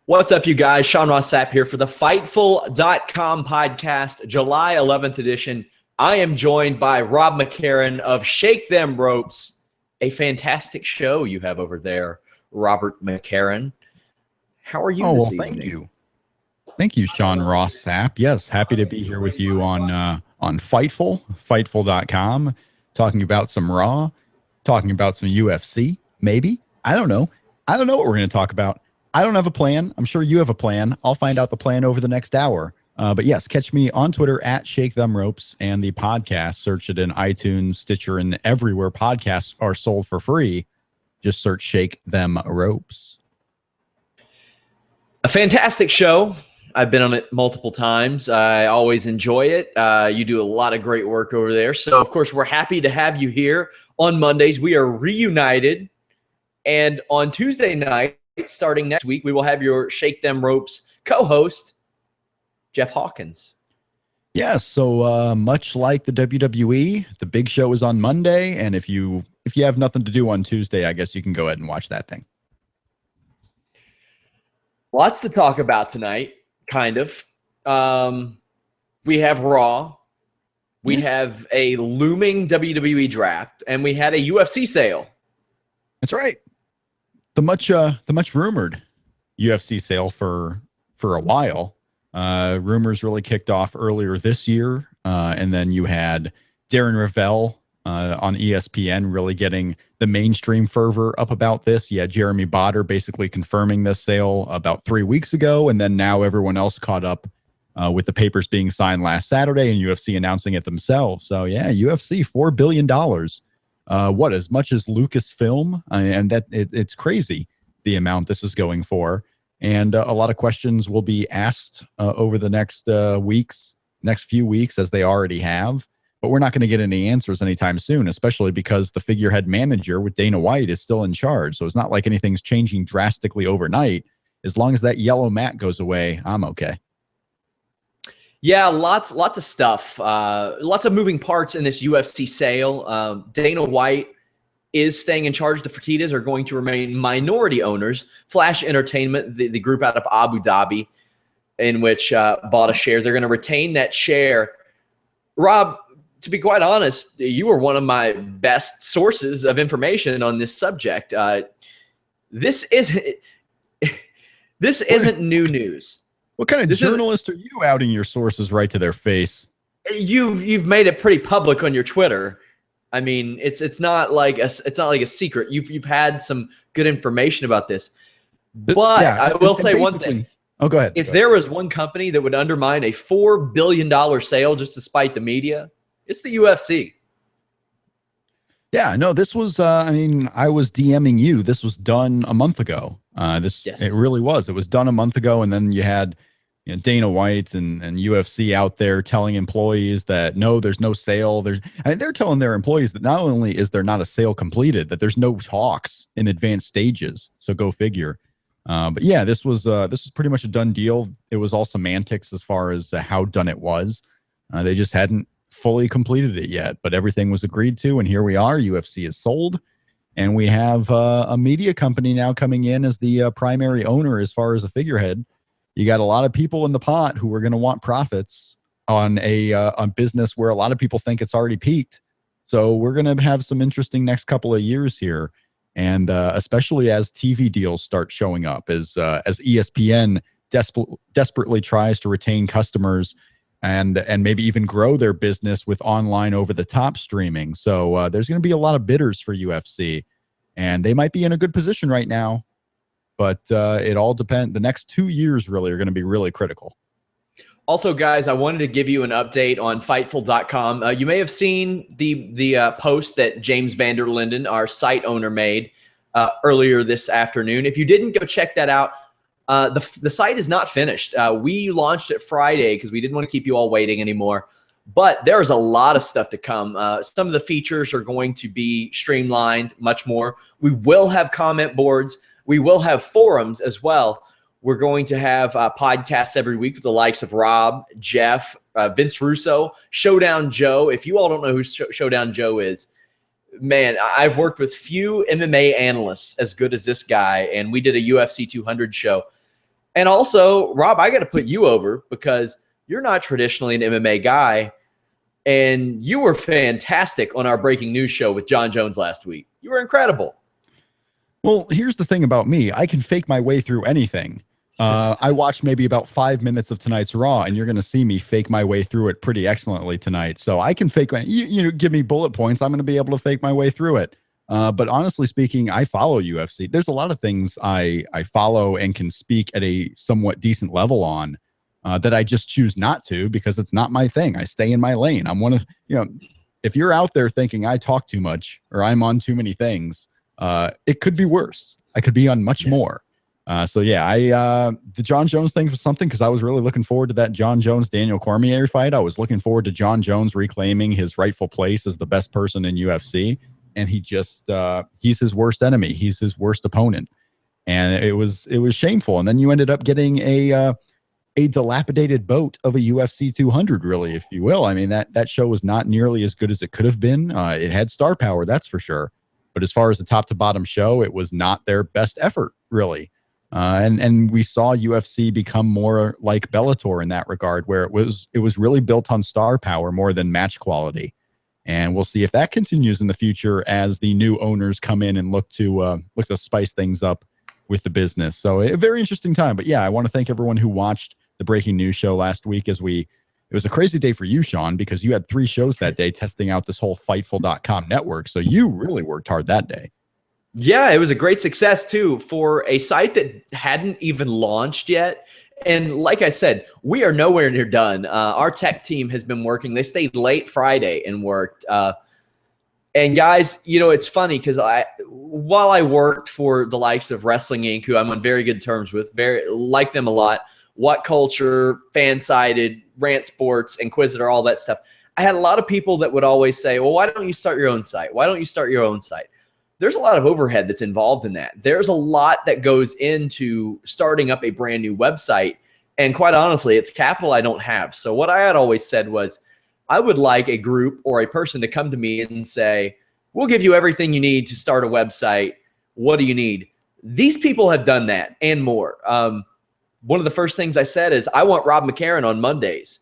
What's up, you guys? Sean Ross Sapp here for the Fightful.com podcast, July 11th edition. I am joined by Rob McCarron of Shake Them Ropes, a fantastic show you have over there, Robert McCarron. How are you this evening? Thank you. Thank you, Sean Ross Sapp. Yes, happy to be here with you on Fightful, Fightful.com, talking about some Raw, talking about some UFC, maybe. I don't know. I don't know what we're going to talk about. I don't have a plan. I'm sure you have a plan. I'll find out the plan over the next hour. But yes, catch me on Twitter at Shake Them Ropes, and the podcast. Search it in iTunes, Stitcher, and everywhere podcasts are sold for free. Just search Shake Them Ropes. A fantastic show. I've been on it multiple times. I always enjoy it. You do a lot of great work over there. So, of course, we're happy to have you here on Mondays. We are reunited. And on Tuesday night, starting next week, we will have your Shake Them Ropes co-host, Jeff Hawkins. Yes, so much like the WWE, the big show is on Monday, and if you have nothing to do on Tuesday, I guess you can go ahead and watch that thing. Lots to talk about tonight, kind of. We have Raw. We have a looming WWE draft, and we had a UFC sale. That's right. The much rumored UFC sale for a while. Rumors really kicked off earlier this year, and then you had Darren Ravel on ESPN really getting the mainstream fervor up about this. You had Jeremy Botter basically confirming this sale about 3 weeks ago, and then now everyone else caught up with the papers being signed last Saturday and UFC announcing it themselves. So yeah, UFC $4 billion. What, as much as Lucasfilm? And that it's crazy the amount this is going for. And a lot of questions will be asked over the next few weeks, as they already have. But we're not going to get any answers anytime soon, especially because the figurehead manager with Dana White is still in charge. So it's not like anything's changing drastically overnight. As long as that yellow mat goes away, I'm okay. Yeah, lots of stuff. Lots of moving parts in this UFC sale. Dana White is staying in charge. The Fertittas are going to remain minority owners. Flash Entertainment, the group out of Abu Dhabi, in which bought a share, they're going to retain that share. Rob, to be quite honest, you were one of my best sources of information on this subject. This isn't new news. What kind of journalist are you outing your sources right to their face? You've made it pretty public on your Twitter. I mean, it's not like a secret. You've had some good information about this. But yeah, I will say one thing. Oh, go ahead. If there was one company that would undermine a $4 billion sale just to spite the media, it's the UFC. Yeah, no, this was, I was DMing you. This was done a month ago. It really was. It was done a month ago, and then you had Dana White and UFC out there telling employees that no, there's no sale. They're telling their employees that not only is there not a sale completed, that there's no talks in advanced stages. So go figure. But yeah, this was pretty much a done deal. It was all semantics as far as how done it was. They just hadn't fully completed it yet, but everything was agreed to, and here we are. UFC is sold. And we have a media company now coming in as the primary owner as far as a figurehead. You got a lot of people in the pot who are going to want profits on a business where a lot of people think it's already peaked. So we're going to have some interesting next couple of years here. And especially as TV deals start showing up, as ESPN desperately tries to retain customers and maybe even grow their business with online over-the-top streaming. So there's going to be a lot of bidders for UFC, and they might be in a good position right now, but it all depends. The next 2 years really are going to be really critical. Also, guys, I wanted to give you an update on Fightful.com. You may have seen the post that James Vander Linden, our site owner, made earlier this afternoon. If you didn't, go check that out. The site is not finished. We launched it Friday because we didn't want to keep you all waiting anymore. But there's a lot of stuff to come. Some of the features are going to be streamlined much more. We will have comment boards. We will have forums as well. We're going to have podcasts every week with the likes of Rob, Jeff, Vince Russo, Showdown Joe. If you all don't know who Showdown Joe is, man, I've worked with few MMA analysts as good as this guy, and we did a UFC 200 show. And also, Rob, I got to put you over because you're not traditionally an MMA guy, and you were fantastic on our breaking news show with John Jones last week. You were incredible. Well, here's the thing about me. I can fake my way through anything. I watched maybe about 5 minutes of tonight's Raw, and you're going to see me fake my way through it pretty excellently tonight. So I can fake you give me bullet points. I'm going to be able to fake my way through it. But honestly speaking, I follow UFC. There's a lot of things I follow and can speak at a somewhat decent level on that I just choose not to because it's not my thing. I stay in my lane. I'm one of, if you're out there thinking I talk too much or I'm on too many things, it could be worse. I could be on much more. The John Jones thing was something because I was really looking forward to that John Jones-Daniel Cormier fight. I was looking forward to John Jones reclaiming his rightful place as the best person in UFC. And he just, he's his worst enemy. He's his worst opponent. And it was shameful. And then you ended up getting a dilapidated boat of a UFC 200, really, if you will. I mean, that show was not nearly as good as it could have been. It had star power, that's for sure. But as far as the top to bottom show, it was not their best effort, really. And we saw UFC become more like Bellator in that regard, where it was really built on star power more than match quality. And we'll see if that continues in the future as the new owners come in and look to spice things up with the business. So a very interesting time. But yeah, I want to thank everyone who watched the breaking news show last week it was a crazy day for you, Sean, because you had 3 shows that day testing out this whole Fightful.com network. So you really worked hard that day. Yeah, it was a great success, too, for a site that hadn't even launched yet. And like I said, we are nowhere near done. Our tech team has been working. They stayed late Friday and worked. And guys, it's funny because while I worked for the likes of Wrestling Inc., who I'm on very good terms with, like them a lot, What Culture, Fansided, Rant Sports, Inquisitor, all that stuff, I had a lot of people that would always say, well, why don't you start your own site? Why don't you start your own site? There's a lot of overhead that's involved in that. There's a lot that goes into starting up a brand new website. And quite honestly, it's capital I don't have. So what I had always said was, I would like a group or a person to come to me and say, we'll give you everything you need to start a website. What do you need? These people have done that and more. One of the first things I said is, I want Rob McCarron on Mondays.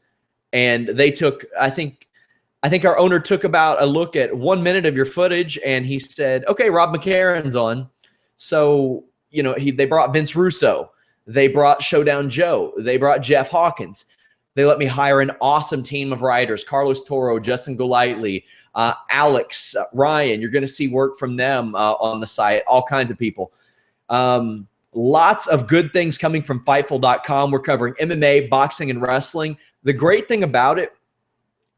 And they took, I think our owner took about a look at 1 minute of your footage, and he said, okay, Rob McCarron's on. So, they brought Vince Russo. They brought Showdown Joe. They brought Jeff Hawkins. They let me hire an awesome team of writers, Carlos Toro, Justin Golightly, Alex, Ryan. You're going to see work from them on the site, all kinds of people. Lots of good things coming from Fightful.com. We're covering MMA, boxing, and wrestling. The great thing about it,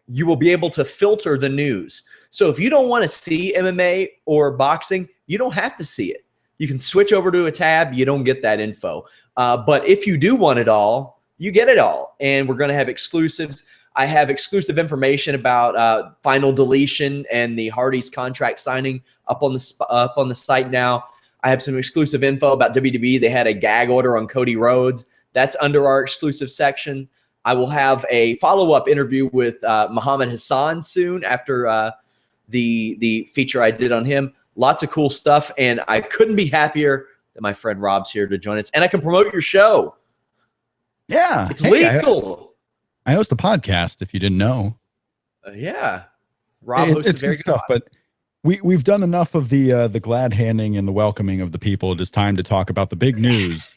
you will be able to filter the news. So if you don't want to see MMA or boxing, you don't have to see it. You can switch over to a tab. You don't get that info. But if you do want it all, you get it all. And we're going to have exclusives. I have exclusive information about final deletion and the Hardy's contract signing up on the site now. I have some exclusive info about WWE. They had a gag order on Cody Rhodes. That's under our exclusive section. I will have a follow-up interview with Muhammad Hassan soon after the feature I did on him. Lots of cool stuff, and I couldn't be happier that my friend Rob's here to join us. And I can promote your show. Yeah. It's legal. I host a podcast, if you didn't know. Yeah. Rob hosts it's very good stuff, but we've done enough of the glad handing and the welcoming of the people. It is time to talk about the big news.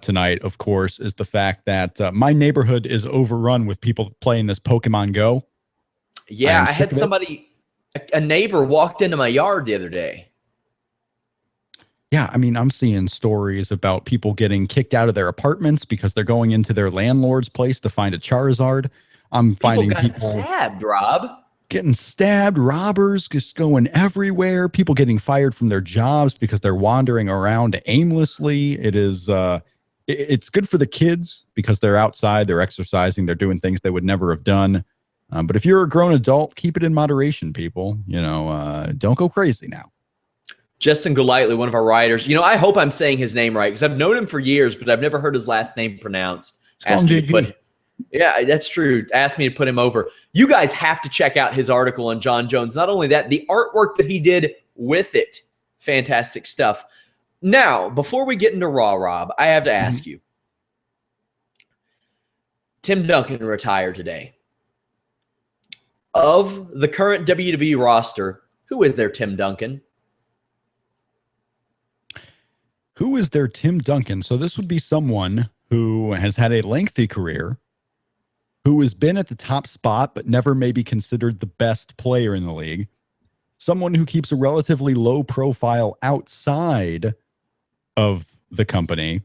Tonight, of course, is the fact that my neighborhood is overrun with people playing this Pokemon Go. Yeah, I had somebody, a neighbor walked into my yard the other day. Yeah, I mean, I'm seeing stories about people getting kicked out of their apartments because they're going into their landlord's place to find a Charizard. I'm finding people stabbed, Rob. Getting stabbed, robbers just going everywhere, people getting fired from their jobs because they're wandering around aimlessly. It is it's good for the kids because they're outside, they're exercising, they're doing things they would never have done. But if you're a grown adult, keep it in moderation, people. Don't go crazy now. Justin Golightly, one of our writers. I hope I'm saying his name right because I've known him for years, but I've never heard his last name pronounced. Yeah, that's true. Asked me to put him over. You guys have to check out his article on John Jones. Not only that, the artwork that he did with it. Fantastic stuff. Now, before we get into Raw, Rob, I have to ask you, Tim Duncan retired today. Of the current WWE roster, who is their Tim Duncan? Who is their Tim Duncan? So this would be someone who has had a lengthy career, who has been at the top spot, but never maybe considered the best player in the league. Someone who keeps a relatively low profile outside of the company.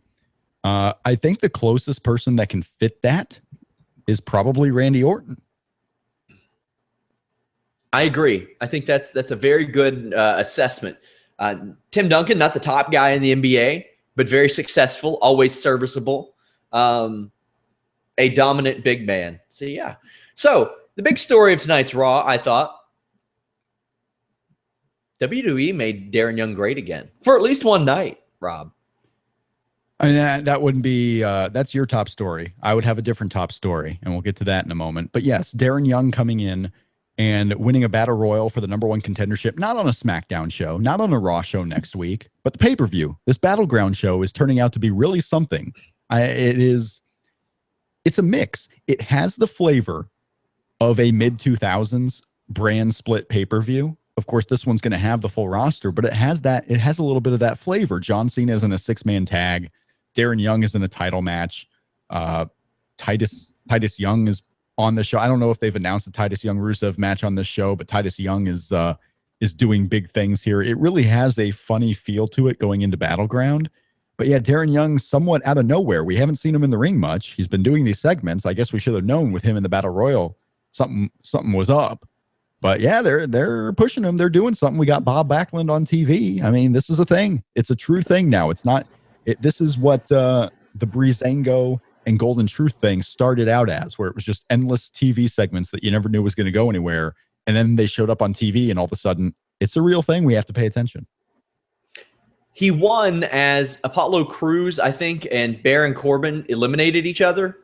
I think the closest person that can fit that is probably Randy Orton. I agree. I think that's a very good assessment. Tim Duncan, not the top guy in the NBA, but very successful, always serviceable, a dominant big man. So, yeah. So, the big story of tonight's Raw, I thought, WWE made Darren Young great again for at least one night, Rob. I mean, that wouldn't be, that's your top story. I would have a different top story, and we'll get to that in a moment. But yes, Darren Young coming in and winning a Battle Royal for the #1 contendership, not on a SmackDown show, not on a Raw show next week, but the pay-per-view. This Battleground show is turning out to be really something. It's a mix. It has the flavor of a mid-2000s brand split pay-per-view. Of course, this one's going to have the full roster, but it has a little bit of that flavor. John Cena is in a 6-man tag. Darren Young is in a title match. Titus Young is on the show. I don't know if they've announced the Titus Young Rusev match on this show, but Titus Young is doing big things here. It really has a funny feel to it going into Battleground. But yeah, Darren Young somewhat out of nowhere. We haven't seen him in the ring much. He's been doing these segments. I guess we should have known with him in the Battle Royal something was up. But yeah, they're pushing him. They're doing something. We got Bob Backlund on TV. I mean, this is a thing. It's a true thing now. It's not. This is what the Breezango and Golden Truth thing started out as, where it was just endless TV segments that you never knew was going to go anywhere. And then they showed up on TV, and all of a sudden, it's a real thing. We have to pay attention. He won as Apollo Crews, I think, and Baron Corbin eliminated each other.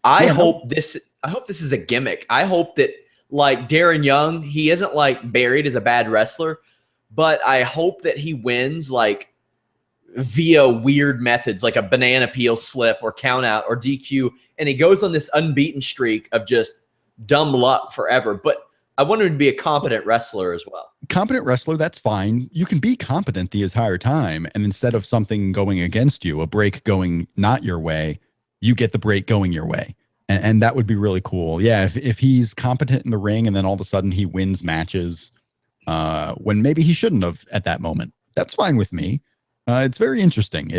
I hope this is a gimmick. I hope that, like Darren Young, he isn't like buried as a bad wrestler, but I hope that he wins like via weird methods, like a banana peel slip or count out or DQ, and he goes on this unbeaten streak of just dumb luck forever. But I want him to be a competent wrestler as well. Competent wrestler, that's fine. You can be competent the entire time, and instead of something going against you, a break going not your way, you get the break going your way. And that would be really cool. Yeah, if he's competent in the ring and then all of a sudden he wins matches when maybe he shouldn't have at that moment, that's fine with me. It's very interesting.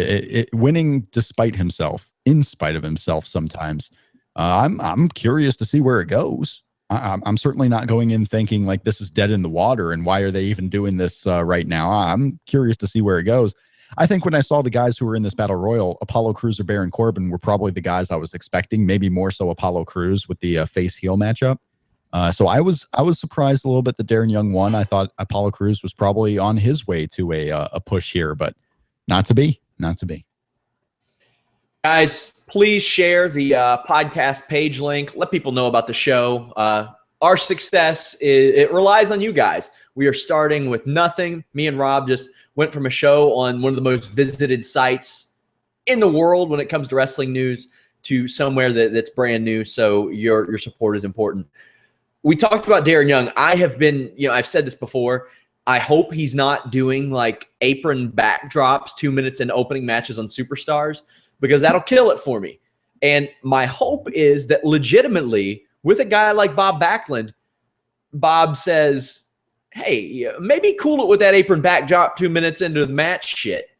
Winning despite himself, in spite of himself sometimes. I'm curious to see where it goes. I'm certainly not going in thinking like this is dead in the water and why are they even doing this right now. I'm curious to see where it goes. I think when I saw the guys who were in this Battle Royal, Apollo Crews or Baron Corbin were probably the guys I was expecting, maybe more so Apollo Crews with the face-heel matchup. So I was surprised a little bit that Darren Young won. I thought Apollo Crews was probably on his way to a push here, but not to be. Guys, please share the podcast page link. Let people know about the show. Our success, it relies on you guys. We are starting with nothing. Me and Rob just went from a show on one of the most visited sites in the world when it comes to wrestling news to somewhere that's brand new. So your support is important. We talked about Darren Young. I have been, I've said this before. I hope he's not doing like apron backdrops 2 minutes in opening matches on Superstars, because that'll kill it for me. And my hope is that legitimately with a guy like Bob Backlund, Bob says, hey, maybe cool it with that apron backdrop 2 minutes into the match shit.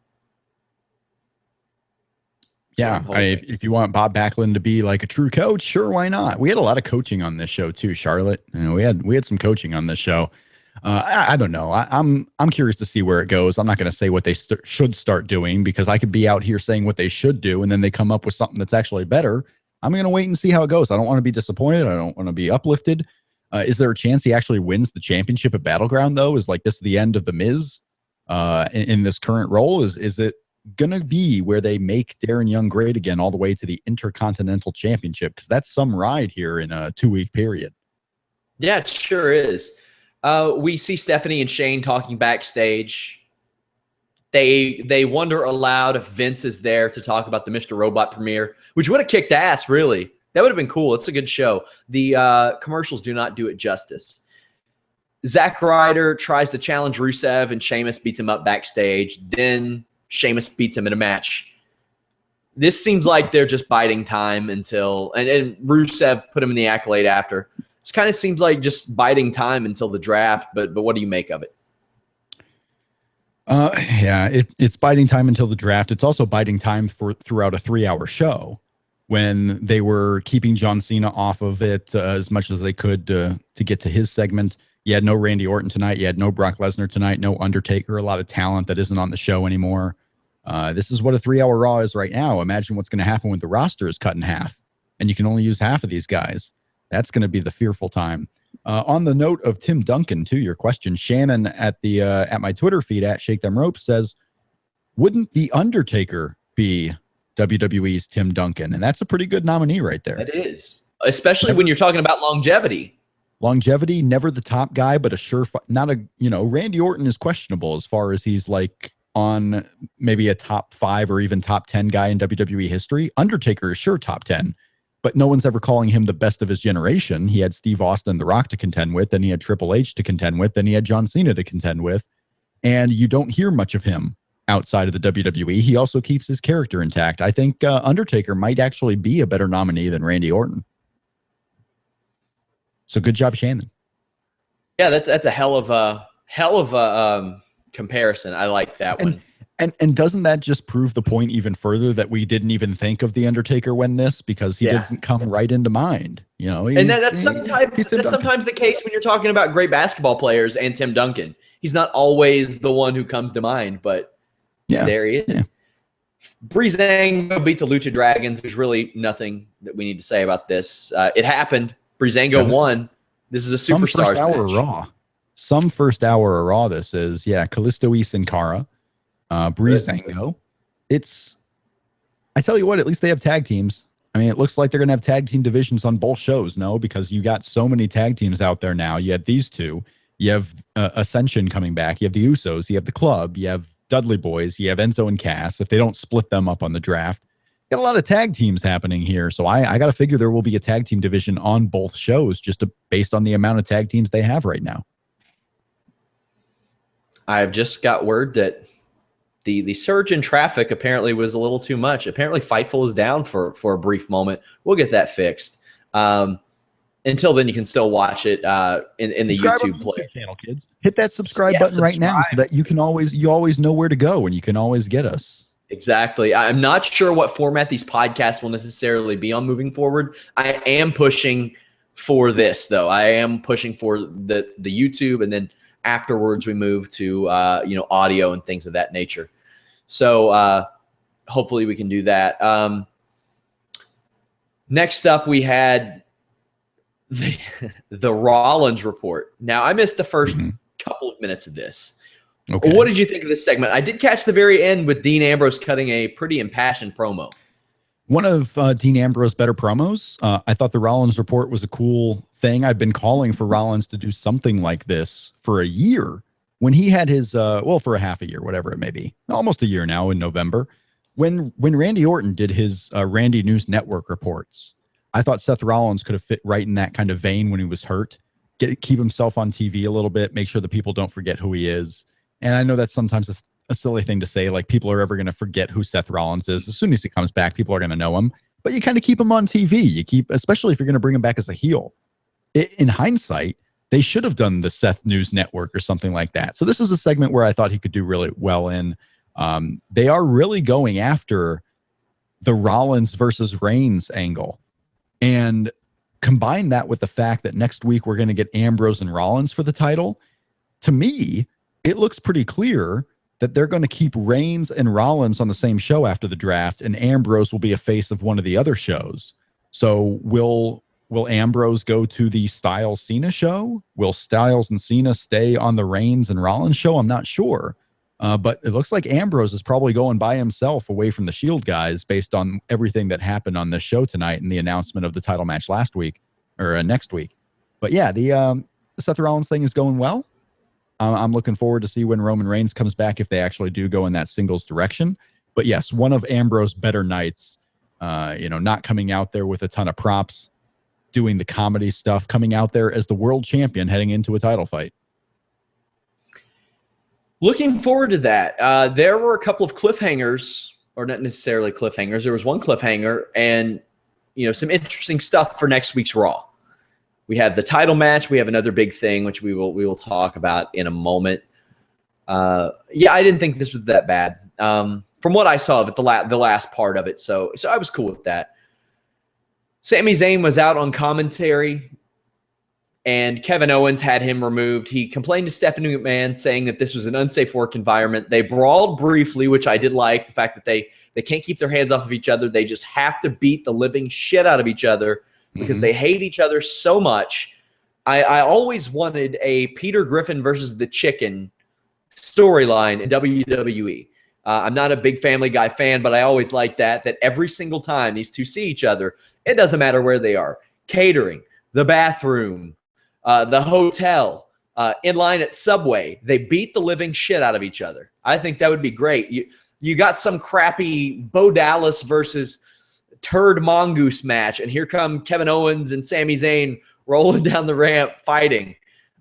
Yeah, if you want Bob Backlund to be like a true coach, sure, why not? We had a lot of coaching on this show too, Charlotte. We had some coaching on this show. I don't know. I'm curious to see where it goes. I'm not going to say what they should start doing, because I could be out here saying what they should do and then they come up with something that's actually better. I'm going to wait and see how it goes. I don't want to be disappointed. I don't want to be uplifted. Is there a chance he actually wins the championship at Battleground, though? Is like this the end of The Miz in this current role? Is it going to be where they make Darren Young great again all the way to the Intercontinental Championship? Because that's some ride here in a 2-week period. Yeah, it sure is. We see Stephanie and Shane talking backstage. They wonder aloud if Vince is there to talk about the Mr. Robot premiere, which would have kicked ass, really. That would have been cool. It's a good show. The commercials do not do it justice. Zack Ryder tries to challenge Rusev, and Sheamus beats him up backstage. Then Sheamus beats him in a match. This seems like they're just biding time until, and Rusev put him in the accolade after. This kind of seems like just biding time until the draft, but what do you make of it? Yeah, it's biding time until the draft. It's also biding time throughout a 3-hour show when they were keeping John Cena off of it as much as they could to get to his segment. You had no Randy Orton tonight. You had no Brock Lesnar tonight, no Undertaker, a lot of talent that isn't on the show anymore. This is what a 3-hour Raw is right now. Imagine what's going to happen when the roster is cut in half and you can only use half of these guys. That's going to be the fearful time. On the note of Tim Duncan, to your question, Shannon at my Twitter feed at Shake Them Ropes says, wouldn't The Undertaker be WWE's Tim Duncan? And that's a pretty good nominee right there. It is, especially when you're talking about longevity. Longevity, never the top guy, but a sure, Randy Orton is questionable as far as he's like on maybe a top 5 or even top 10 guy in WWE history. Undertaker is sure top 10, but no one's ever calling him the best of his generation. He had Steve Austin, The Rock to contend with, then he had Triple H to contend with, then he had John Cena to contend with, and you don't hear much of him outside of the WWE. He also keeps his character intact. I think Undertaker might actually be a better nominee than Randy Orton. So good job, Shannon. Yeah, that's a hell of a comparison. I like that one. And doesn't that just prove the point even further that we didn't even think of The Undertaker when this, because he doesn't come right into mind, And that's sometimes the case when you're talking about great basketball players and Tim Duncan. He's not always the one who comes to mind, but there he is. Yeah. Breezango beat the Lucha Dragons. There's really nothing that we need to say about this. It happened. Breezango won. This is a superstar first hour of Raw. Some first hour of Raw. This is Kalisto E Sin Cara, Breezango. I tell you what, at least they have tag teams. I mean, it looks like they're gonna have tag team divisions on both shows. No, because you got so many tag teams out there now. You have these two. You have Ascension coming back. You have the Usos. You have the Club. You have Dudley Boys. You have Enzo and Cass. If they don't split them up on the draft. Got a lot of tag teams happening here, so I got to figure there will be a tag team division on both shows based on the amount of tag teams they have right now. I've just got word that the surge in traffic apparently was a little too much. Apparently Fightful is down for a brief moment. We'll get that fixed. Until then, you can still watch it in the YouTube player. Channel, kids. Hit that subscribe button right now so that you always know where to go and you can always get us. Exactly. I'm not sure what format these podcasts will necessarily be on moving forward. I am pushing for this, though. I am pushing for the YouTube, and then afterwards we move to audio and things of that nature. So hopefully we can do that. Next up, we had the Rollins report. Now, I missed the first couple of minutes of this. Okay. What did you think of this segment? I did catch the very end with Dean Ambrose cutting a pretty impassioned promo. One of Dean Ambrose's better promos. I thought the Rollins report was a cool thing. I've been calling for Rollins to do something like this for a year. When he had his, for a half a year, whatever it may be. Almost a year now in November. When Randy Orton did his Randy News Network reports, I thought Seth Rollins could have fit right in that kind of vein when he was hurt. Keep himself on TV a little bit, make sure that people don't forget who he is. And I know that's sometimes a silly thing to say, like people are ever going to forget who Seth Rollins is. As soon as he comes back, people are going to know him. But you kind of keep him on TV. Especially if you're going to bring him back as a heel. In hindsight, they should have done the Seth News Network or something like that. So this is a segment where I thought he could do really well in. They are really going after the Rollins versus Reigns angle. And combine that with the fact that next week we're going to get Ambrose and Rollins for the title. To me, it looks pretty clear that they're going to keep Reigns and Rollins on the same show after the draft, and Ambrose will be a face of one of the other shows. So will Ambrose go to the Styles Cena show? Will Styles and Cena stay on the Reigns and Rollins show? I'm not sure. But it looks like Ambrose is probably going by himself away from the Shield guys based on everything that happened on this show tonight and the announcement of the title match last week or next week. But yeah, the Seth Rollins thing is going well. I'm looking forward to see when Roman Reigns comes back if they actually do go in that singles direction. But yes, one of Ambrose's better nights not coming out there with a ton of props, doing the comedy stuff, coming out there as the world champion heading into a title fight. Looking forward to that. There were a couple of cliffhangers, or not necessarily cliffhangers. There was one cliffhanger and, some interesting stuff for next week's Raw. We have the title match. We have another big thing, which we will talk about in a moment. I didn't think this was that bad. From what I saw of it, the last part of it. So I was cool with that. Sami Zayn was out on commentary, and Kevin Owens had him removed. He complained to Stephanie McMahon, saying that this was an unsafe work environment. They brawled briefly, which I did like, the fact that they can't keep their hands off of each other. They just have to beat the living shit out of each other because they hate each other so much. I always wanted a Peter Griffin versus the Chicken storyline in WWE. I'm not a big Family Guy fan, but I always like that every single time these two see each other, it doesn't matter where they are. Catering, the bathroom, the hotel, in line at Subway, they beat the living shit out of each other. I think that would be great. You got some crappy Bo Dallas versus Turd Mongoose match, and here come Kevin Owens and Sami Zayn rolling down the ramp fighting.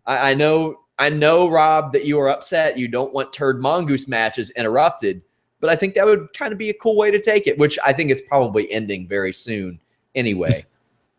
I know, Rob, that you are upset. You don't want Turd Mongoose matches interrupted, but I think that would kind of be a cool way to take it, which I think is probably ending very soon anyway.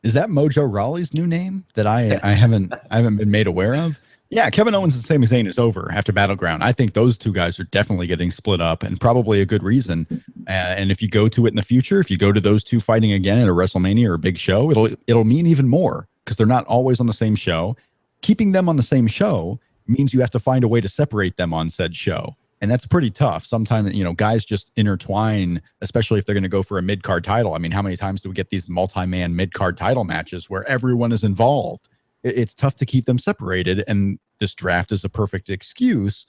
Is that Mojo Rawley's new name that I haven't been made aware of? Yeah, Kevin Owens and Sami Zayn is over after Battleground. I think those two guys are definitely getting split up, and probably a good reason. And if you go to it in the future, if you go to those two fighting again at a WrestleMania or a big show, it'll mean even more because they're not always on the same show. Keeping them on the same show means you have to find a way to separate them on said show. And that's pretty tough. Sometimes, guys just intertwine, especially if they're going to go for a mid-card title. I mean, how many times do we get these multi-man mid-card title matches where everyone is involved? It's tough to keep them separated, and this draft is a perfect excuse.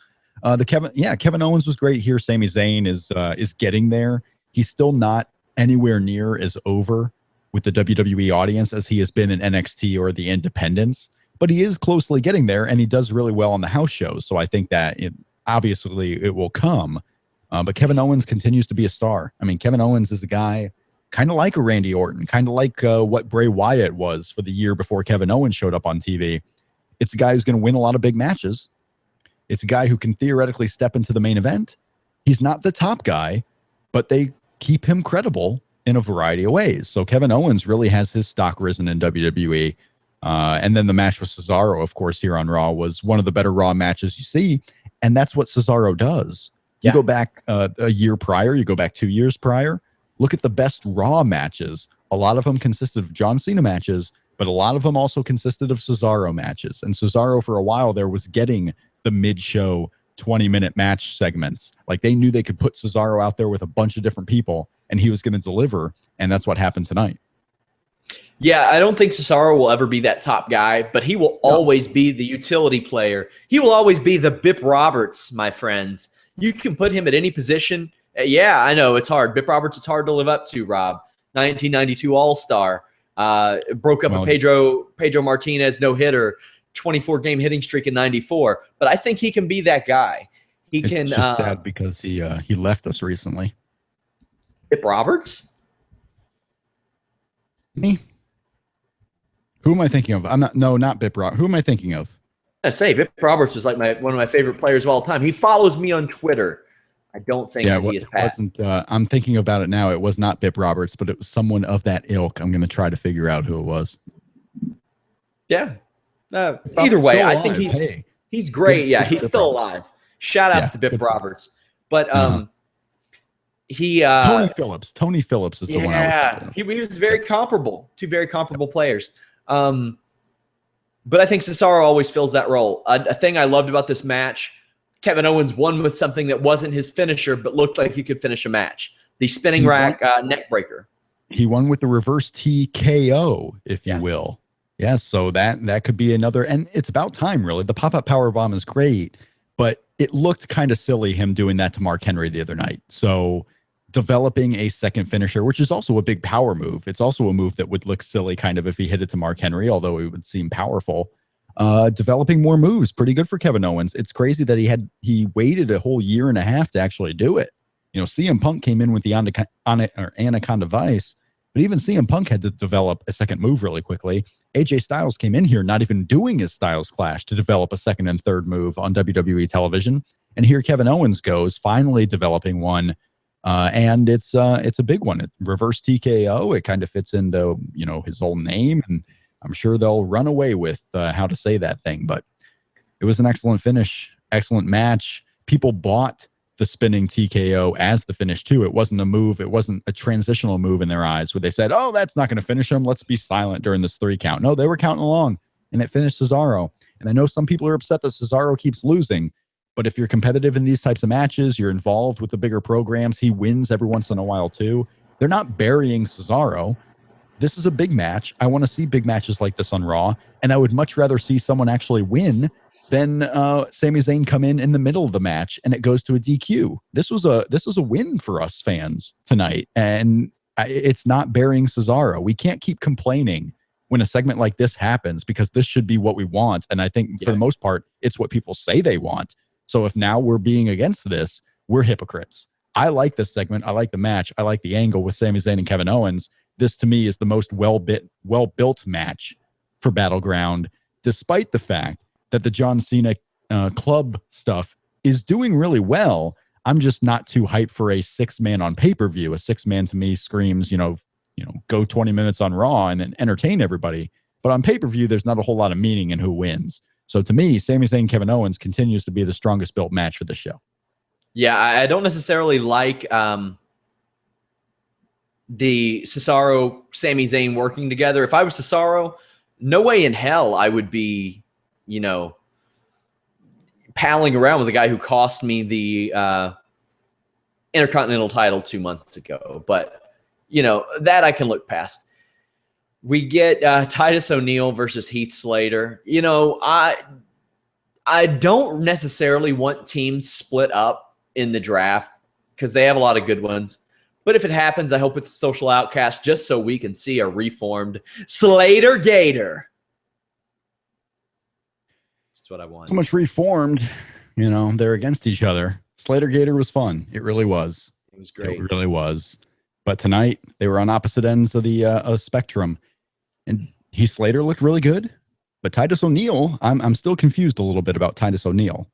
Kevin Owens was great here. Sami Zayn is getting there. He's still not anywhere near as over with the WWE audience as he has been in NXT or the independents, but he is closely getting there, and he does really well on the house shows. So I think that obviously it will come, but Kevin Owens continues to be a star. I mean, Kevin Owens is a guy kind of like a Randy Orton, kind of like what Bray Wyatt was for the year before Kevin Owens showed up on TV. It's a guy who's going to win a lot of big matches. It's a guy who can theoretically step into the main event. He's not the top guy, but they keep him credible in a variety of ways. So Kevin Owens really has his stock risen in WWE. And then the match with Cesaro, of course, here on Raw was one of the better Raw matches you see. And that's what Cesaro does. You go back a year prior, you go back 2 years prior, look at the best Raw matches. A lot of them consisted of John Cena matches, but a lot of them also consisted of Cesaro matches. And Cesaro, for a while there, was getting the mid-show 20-minute match segments. Like, they knew they could put Cesaro out there with a bunch of different people, and he was going to deliver, and that's what happened tonight. Yeah, I don't think Cesaro will ever be that top guy, but he will always be the utility player. He will always be the Bip Roberts, my friends. You can put him at any position. Yeah, I know it's hard. Bip Roberts is hard to live up to, Rob. 1992 All-Star. Broke up a Pedro Martinez no-hitter, 24-game hitting streak in 94. But I think he can be that guy. It's just sad because he left us recently. Bip Roberts? Me? Who am I thinking of? Not Bip Roberts. Who am I thinking of? I say Bip Roberts is like one of my favorite players of all time. He follows me on Twitter. I don't think he is passed. I'm thinking about it now. It was not Bip Roberts, but it was someone of that ilk. I'm going to try to figure out who it was. Yeah. Either way, I think he's great. Yeah, he's still alive. Shout outs to Bip Roberts. But Tony Phillips. Tony Phillips is the one I was thinking of. He was very comparable. Two very comparable players. But I think Cesaro always fills that role. A thing I loved about this match, Kevin Owens won with something that wasn't his finisher, but looked like he could finish a match. The spinning rack neck breaker. He won with the reverse TKO, if you will. Yeah, so that could be another. And it's about time, really. The pop-up powerbomb is great, but it looked kind of silly him doing that to Mark Henry the other night. So developing a second finisher, which is also a big power move. It's also a move that would look silly kind of if he hit it to Mark Henry, although it would seem powerful. Developing more moves, pretty good for Kevin Owens. It's crazy that he waited a whole year and a half to actually do it. CM Punk came in with the Anaconda Vice, But even CM Punk had to develop a second move really quickly. AJ Styles came in here not even doing his Styles Clash to develop a second and third move on WWE television. And here Kevin Owens goes, finally developing one. And it's a big one. It reverse TKO. It kind of fits into, his whole name. And I'm sure they'll run away with how to say that thing. But it was an excellent finish, excellent match. People bought the spinning TKO as the finish too. It wasn't a move. It wasn't a transitional move in their eyes where they said, oh, that's not going to finish him. Let's be silent during this 3 count. No, they were counting along and it finished Cesaro. And I know some people are upset that Cesaro keeps losing, but if you're competitive in these types of matches, you're involved with the bigger programs. He wins every once in a while too. They're not burying Cesaro. This is a big match. I want to see big matches like this on Raw. And I would much rather see someone actually win than Sami Zayn come in the middle of the match and it goes to a DQ. This was a win for us fans tonight, and it's not burying Cesaro. We can't keep complaining when a segment like this happens because this should be what we want, and I think for the most part, it's what people say they want. So if now we're being against this, we're hypocrites. I like this segment. I like the match. I like the angle with Sami Zayn and Kevin Owens. This to me is the most well-built match for Battleground, despite the fact that the John Cena club stuff is doing really well. I'm just not too hyped for a 6-man on pay-per-view. A 6-man to me screams, go 20 minutes on Raw and then entertain everybody. But on pay-per-view, there's not a whole lot of meaning in who wins. So to me, Sami Zayn, Kevin Owens continues to be the strongest built match for the show. Yeah, I don't necessarily like the Cesaro, Sami Zayn working together. If I was Cesaro, no way in hell I would be palling around with a guy who cost me the Intercontinental title 2 months ago. But, that I can look past. We get Titus O'Neil versus Heath Slater. I don't necessarily want teams split up in the draft because they have a lot of good ones. But if it happens, I hope it's a social outcast just so we can see a reformed Slater Gator. That's what I want. So much reformed, they're against each other. Slater Gator was fun. It really was. It was great. It really was. But tonight, they were on opposite ends of the spectrum. And Heath Slater looked really good. But Titus O'Neil, I'm still confused a little bit about Titus O'Neil.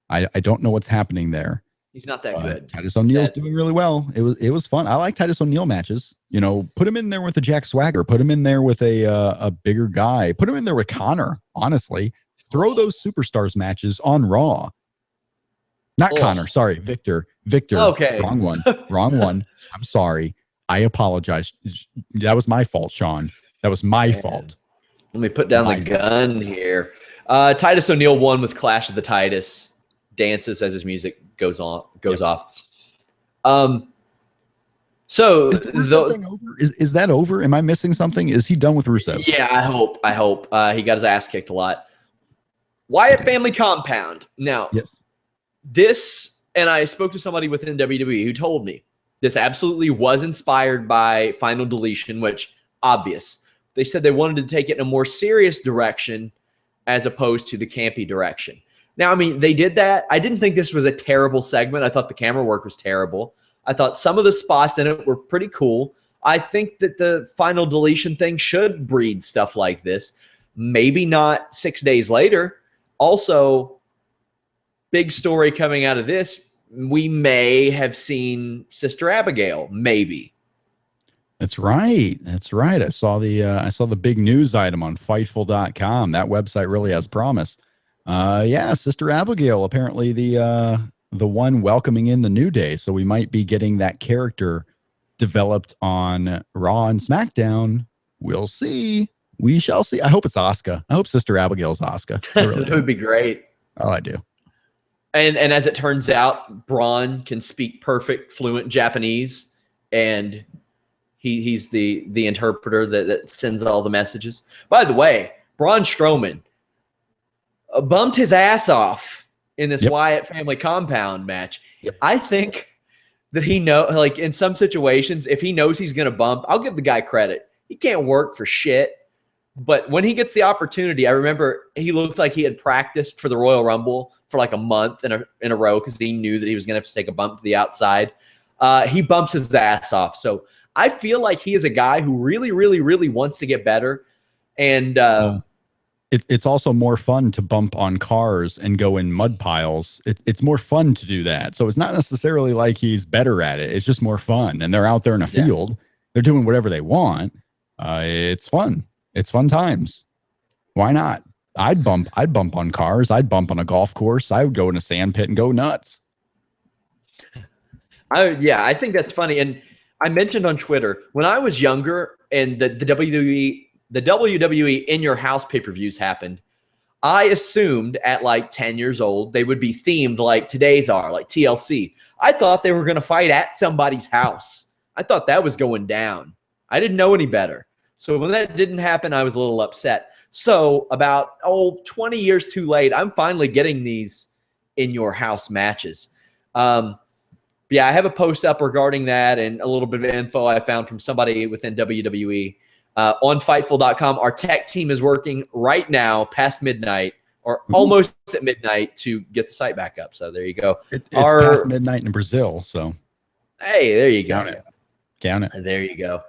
I don't know what's happening there. He's not that good. Titus O'Neil's doing really well. It was fun. I like Titus O'Neil matches. Put him in there with a Jack Swagger. Put him in there with a bigger guy. Put him in there with Connor, honestly. Throw those superstars matches on Raw. Not Connor. Sorry, Victor. Okay. Wrong one. I'm sorry. I apologize. That was my fault, Sean. That was my fault. Let me put down the gun here. Titus O'Neil won with Clash of the Titus. Dances as his music goes off. So is thing over? Is that over? Am I missing something? Is he done with Rusev? Yeah, I hope. He got his ass kicked a lot. Wyatt Family Compound. Now, yes. This, and I spoke to somebody within WWE who told me this absolutely was inspired by Final Deletion, which obvious. They said they wanted to take it in a more serious direction as opposed to the campy direction. Now, I mean, they did that. I didn't think this was a terrible segment. I thought the camera work was terrible. I thought some of the spots in it were pretty cool. I think that the Final Deletion thing should breed stuff like this. Maybe not 6 days later. Also, big story coming out of this, we may have seen Sister Abigail, maybe. That's right. I saw the big news item on Fightful.com. That website really has promise. Sister Abigail, apparently the one welcoming in the New Day. So we might be getting that character developed on Raw and SmackDown. We'll see. We shall see. I hope it's Asuka. I hope Sister Abigail's Asuka. Really that would be great. Oh, I do. And as it turns out, Braun can speak perfect, fluent Japanese, and he's the interpreter that sends all the messages. By the way, Braun Strowman bumped his ass off in this Wyatt Family Compound match. Yep. I think that like in some situations, if he knows he's going to bump, I'll give the guy credit. He can't work for shit. But when he gets the opportunity, I remember he looked like he had practiced for the Royal Rumble for like a month in a row because he knew that he was going to have to take a bump to the outside. He bumps his ass off. So I feel like he is a guy who really, really, really wants to get better. And it's also more fun to bump on cars and go in mud piles. It's more fun to do that. So it's not necessarily like he's better at it. It's just more fun. And they're out there in a field. They're doing whatever they want. It's fun. It's fun times. Why not? I'd bump on cars. I'd bump on a golf course. I would go in a sand pit and go nuts. I think that's funny. And I mentioned on Twitter, when I was younger and the WWE In Your House pay-per-views happened, I assumed at like 10 years old, they would be themed like today's are, like TLC. I thought they were going to fight at somebody's house. I thought that was going down. I didn't know any better. So when that didn't happen, I was a little upset. So about 20 years too late, I'm finally getting these In Your House matches. Yeah, I have a post up regarding that and a little bit of info I found from somebody within WWE. On Fightful.com, our tech team is working right now past midnight or almost at midnight to get the site back up. So there you go. It's past midnight in Brazil. So, hey, there you go. Count it. There you go.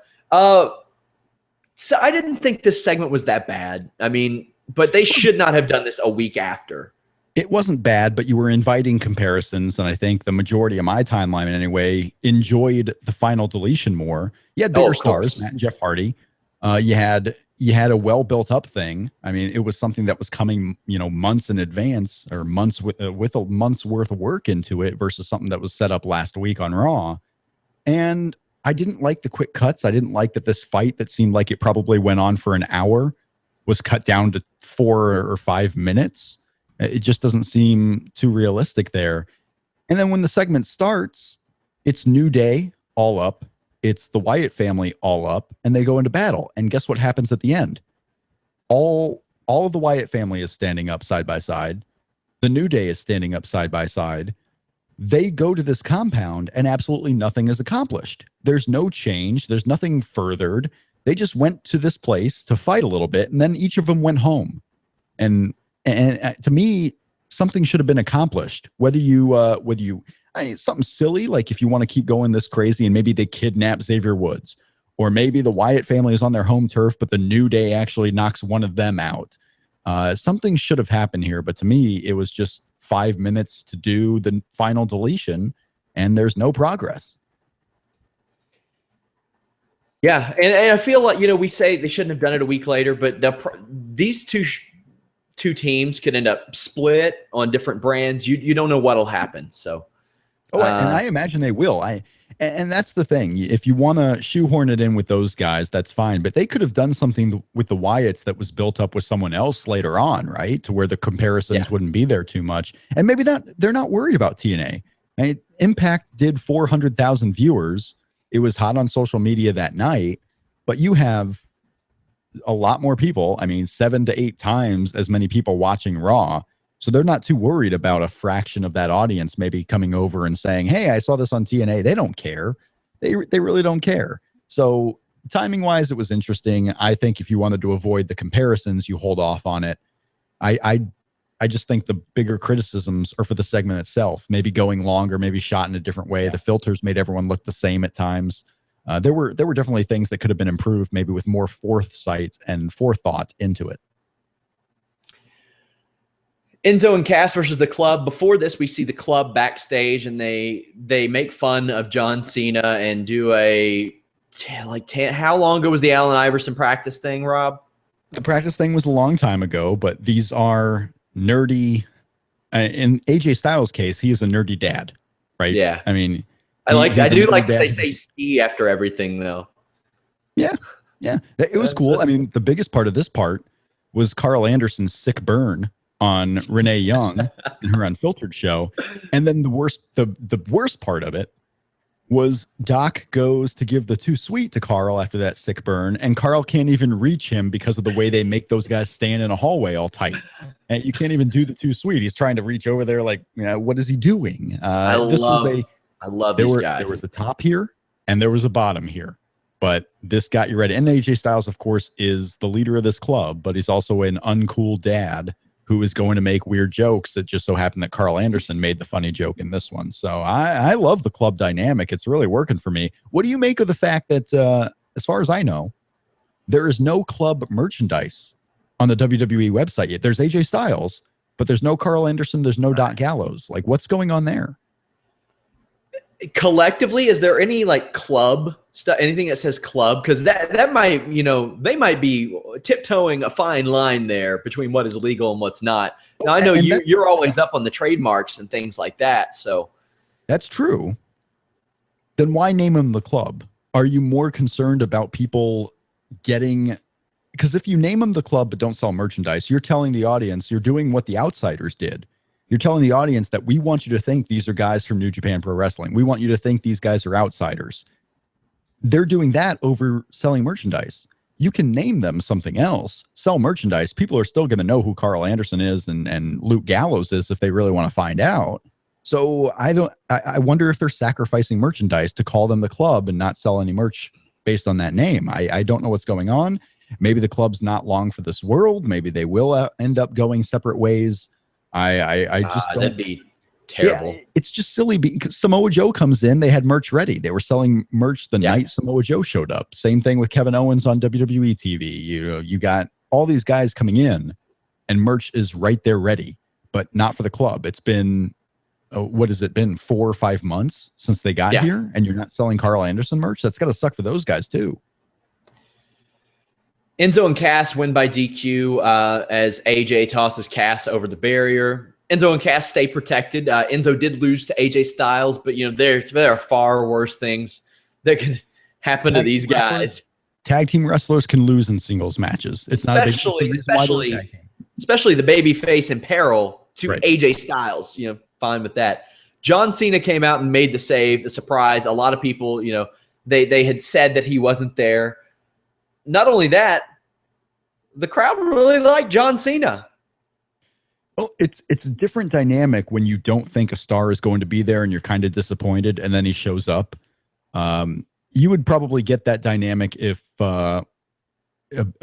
So I didn't think this segment was that bad. I mean, but they should not have done this a week after. It wasn't bad, but you were inviting comparisons, and I think the majority of my timeline anyway enjoyed the final deletion more. You had bigger stars, Matt and Jeff Hardy. You had a well built up thing. I mean, it was something that was coming, months in advance or months with a month's worth of work into it versus something that was set up last week on Raw. And I didn't like the quick cuts. I didn't like that this fight that seemed like it probably went on for an hour was cut down to 4 or 5 minutes. It just doesn't seem too realistic there. And then when the segment starts, it's New Day all up. It's the Wyatt family all up, and they go into battle. And guess what happens at the end? All of the Wyatt family is standing up side by side. The New Day is standing up side by side. They go to this compound, and absolutely nothing is accomplished. There's no change. There's nothing furthered. They just went to this place to fight a little bit, and then each of them went home. And to me, something should have been accomplished. Whether you something silly, like if you want to keep going this crazy and maybe they kidnap Xavier Woods, or maybe the Wyatt family is on their home turf, but the New Day actually knocks one of them out. Something should have happened here, but to me, it was just 5 minutes to do the final deletion, and there's no progress. Yeah, and I feel like, we say they shouldn't have done it a week later, but these two teams could end up split on different brands. You don't know what'll happen. So, and I imagine they will. And that's the thing. If you want to shoehorn it in with those guys, that's fine. But they could have done something with the Wyatts that was built up with someone else later on, right? To where the comparisons wouldn't be there too much. And maybe they're not worried about TNA. Impact did 400,000 viewers. It was hot on social media that night. But you have a lot more people. 7 to 8 times as many people watching Raw. So they're not too worried about a fraction of that audience maybe coming over and saying, hey, I saw this on TNA. They don't care. They really don't care. So timing wise, it was interesting. I think if you wanted to avoid the comparisons, you hold off on it. I just think the bigger criticisms are for the segment itself, maybe going longer, maybe shot in a different way. Yeah. The filters made everyone look the same at times. There were definitely things that could have been improved, maybe with more foresight and forethought into it. Enzo and Cass versus the Club. Before this, we see the Club backstage, and they make fun of John Cena and do how long ago was the Allen Iverson practice thing, Rob? The practice thing was a long time ago, but these are nerdy. In AJ Styles' case, he is a nerdy dad, right? Yeah. I mean, I do like that they say ski after everything, though. Yeah. It was cool. The biggest part of this part was Carl Anderson's sick burn on Renee Young in her Unfiltered show. And then the worst part of it was Doc goes to give the too sweet to Carl after that sick burn, and Carl can't even reach him because of the way they make those guys stand in a hallway all tight. And you can't even do the too sweet. He's trying to reach over there like, what is he doing? I love these guys. There was a top here and there was a bottom here. But this got you ready. And AJ Styles, of course, is the leader of this club, but he's also an uncool dad who is going to make weird jokes. It just so happened that Carl Anderson made the funny joke in this one. So I love the club dynamic. It's really working for me. What do you make of the fact that, as far as I know, there is no club merchandise on the WWE website yet? There's AJ Styles, but there's no Carl Anderson. There's no Doc Gallows. Like, what's going on there? Collectively, is there any like club stuff, anything that says club? Because that might, they might be tiptoeing a fine line there between what is legal and what's not. Now, I know you're always up on the trademarks and things like that. So that's true. Then why name them the club? Are you more concerned about people getting? Because if you name them the club but don't sell merchandise, you're telling the audience, you're doing what the Outsiders did. You're telling the audience that we want you to think these are guys from New Japan Pro Wrestling. We want you to think these guys are outsiders. They're doing that over selling merchandise. You can name them something else, sell merchandise. People are still going to know who Carl Anderson is and Luke Gallows is if they really want to find out. So I wonder if they're sacrificing merchandise to call them the club and not sell any merch based on that name. I don't know what's going on. Maybe the club's not long for this world. Maybe they will end up going separate ways. I just don't. That'd be terrible. Yeah, it's just silly because Samoa Joe comes in. They had merch ready. They were selling merch the night Samoa Joe showed up. Same thing with Kevin Owens on WWE TV. You got all these guys coming in, and merch is right there ready, but not for the club. It's been what has it been, 4 or 5 months since they got here, and you're not selling Carl Anderson merch? That's got to suck for those guys too. Enzo and Cass win by DQ as AJ tosses Cass over the barrier. Enzo and Cass stay protected. Enzo did lose to AJ Styles, but there are far worse things that can happen to these guys. Tag team wrestlers can lose in singles matches. It's not especially the babyface in peril to AJ Styles. Fine with that. John Cena came out and made the save, a surprise. A lot of people, they had said that he wasn't there. Not only that, the crowd really liked John Cena. Well, it's a different dynamic when you don't think a star is going to be there and you're kind of disappointed, and then he shows up. You would probably get that dynamic if a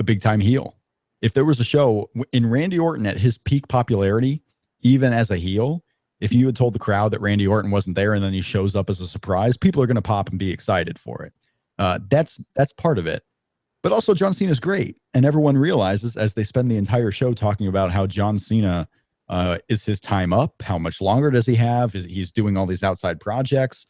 big time heel. If there was a show in Randy Orton at his peak popularity, even as a heel, if you had told the crowd that Randy Orton wasn't there and then he shows up as a surprise, people are going to pop and be excited for it. That's part of it. But also John Cena is great. And everyone realizes as they spend the entire show talking about how John Cena is his time up, how much longer does he have? He's doing all these outside projects.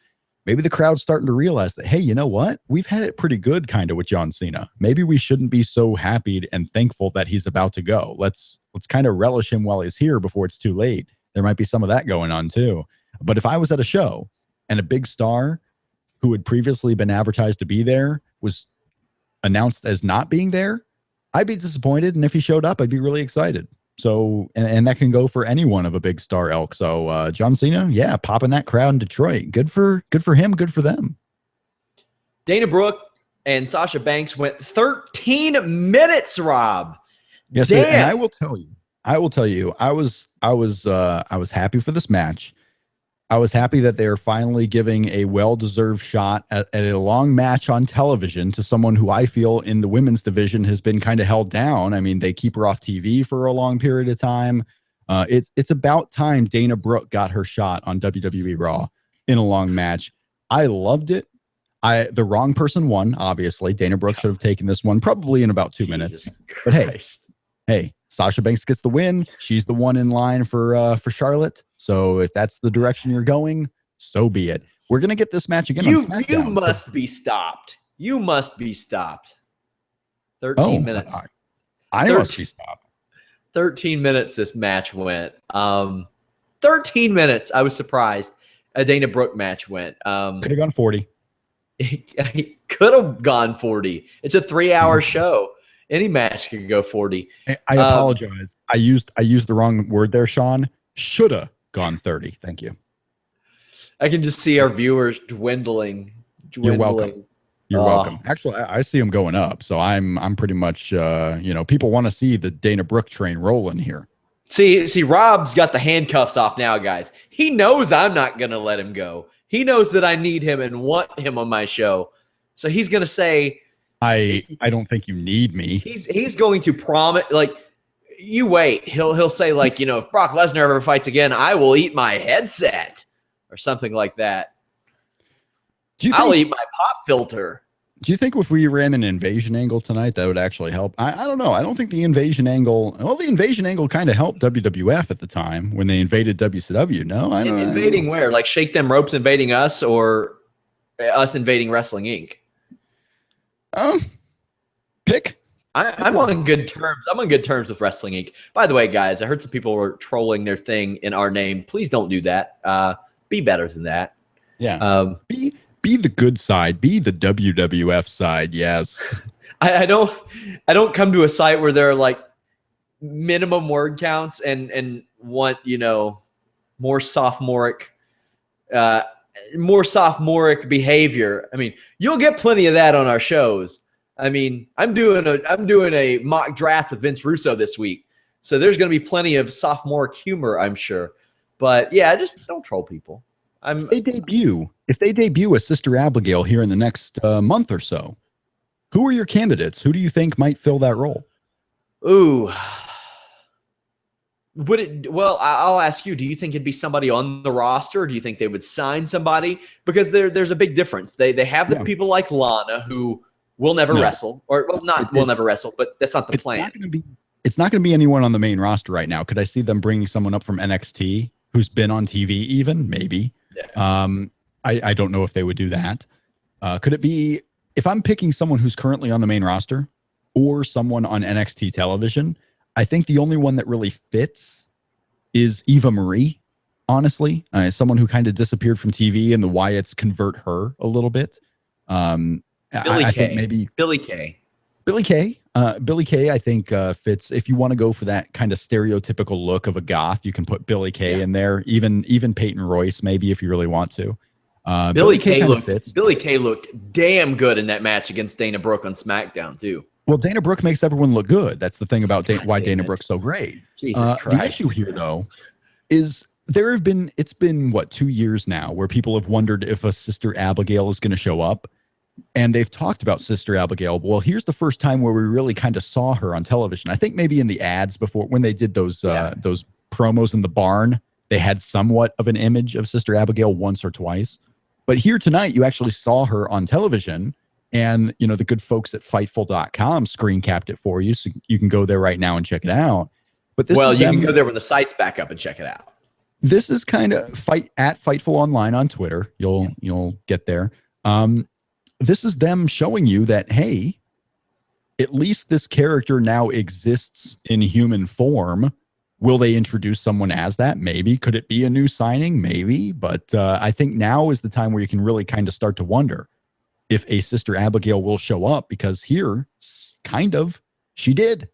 Maybe the crowd's starting to realize that, hey, you know what? We've had it pretty good kind of with John Cena. Maybe we shouldn't be so happy and thankful that he's about to go. Let's kind of relish him while he's here before it's too late. There might be some of that going on too. But if I was at a show and a big star who had previously been advertised to be there was announced as not being there, I'd be disappointed. And if he showed up, I'd be really excited. So, and that can go for anyone of a big star ilk. So John Cena, popping that crowd in Detroit. Good for him. Good for them. Dana Brooke and Sasha Banks went 13 minutes, Rob. Yes, damn. And I will tell you, I was happy for this match. I was happy that they're finally giving a well-deserved shot at a long match on television to someone who I feel in the women's division has been kind of held down. I mean, they keep her off TV for a long period of time. It's about time Dana Brooke got her shot on WWE Raw in a long match. I loved it. The wrong person won, obviously. Dana Brooke should have taken this one probably in about 2 minutes. But hey, Sasha Banks gets the win. She's the one in line for Charlotte. So if that's the direction you're going, so be it. We're going to get this match again on SmackDown. You must be stopped. 13 minutes. I must be stopped. 13 minutes this match went. 13 minutes. I was surprised a Dana Brooke match went. Could have gone 40. It could have gone 40. It's a 3-hour show. Any match could go 40. I apologize. I used the wrong word there, Sean. Shoulda gone 30. Thank you. I can just see our viewers dwindling. You're welcome. You're welcome. Actually, I see them going up. So I'm pretty much people want to see the Dana Brooke train rolling here. See, Rob's got the handcuffs off now, guys. He knows I'm not gonna let him go. He knows that I need him and want him on my show. So he's gonna say, I don't think you need me. He's going to promise, like, You wait. He'll say like, if Brock Lesnar ever fights again, I will eat my headset or something like that. I'll eat my pop filter. Do you think if we ran an invasion angle tonight, that would actually help? I don't know. I don't think the invasion angle. Well, the invasion angle kind of helped WWF at the time when they invaded WCW. No, I don't. Invading where? Like Shake Them Ropes invading us, or us invading Wrestling Inc. Pick. I'm on good terms. I'm on good terms with Wrestling Inc. By the way, guys, I heard some people were trolling their thing in our name. Please don't do that. Be better than that. Yeah. Be the good side. Be the WWF side. Yes. I don't come to a site where there are like minimum word counts and want, more sophomoric behavior. I mean, you'll get plenty of that on our shows. I mean, I'm doing a mock draft with Vince Russo this week. So there's going to be plenty of sophomoric humor, I'm sure. But yeah, just don't troll people. If they debut a Sister Abigail here in the next month or so, who are your candidates? Who do you think might fill that role? Ooh. Well, I'll ask you, do you think it'd be somebody on the roster, or do you think they would sign somebody? Because there's a big difference. They have the people like Lana who will never wrestle, or will never wrestle, but that's not the plan. It's not going to be anyone on the main roster right now. Could I see them bringing someone up from NXT who's been on TV even? Maybe. Yeah. I don't know if they would do that. Could it be, if I'm picking someone who's currently on the main roster or someone on NXT television, I think the only one that really fits is Eva Marie, honestly. Someone who kind of disappeared from TV and the Wyatts convert her a little bit. I think maybe Billy Kay. Billy Kay, I think fits. If you want to go for that kind of stereotypical look of a goth, you can put Billy Kay in there. Even Peyton Royce, maybe, if you really want to. Billy Kay looked damn good in that match against Dana Brooke on SmackDown too. Well, Dana Brooke makes everyone look good. That's the thing about why Dana Brooke's so great. Jesus Christ. The issue here, though, is it's been what, 2 years now where people have wondered if a Sister Abigail is going to show up. And they've talked about Sister Abigail. Well, here's the first time where we really kind of saw her on television. I think maybe in the ads before, when they did those promos in the barn, they had somewhat of an image of Sister Abigail once or twice. But here tonight, you actually saw her on television. And, the good folks at Fightful.com screen capped it for you. So you can go there right now and check it out. But you can go there when the site's back up and check it out. This is kind of at Fightful Online on Twitter. You'll get there. This is them showing you that, hey, at least this character now exists in human form. Will they introduce someone as that? Maybe. Could it be a new signing? Maybe. But I think now is the time where you can really kind of start to wonder if a Sister Abigail will show up, because here, kind of, she did.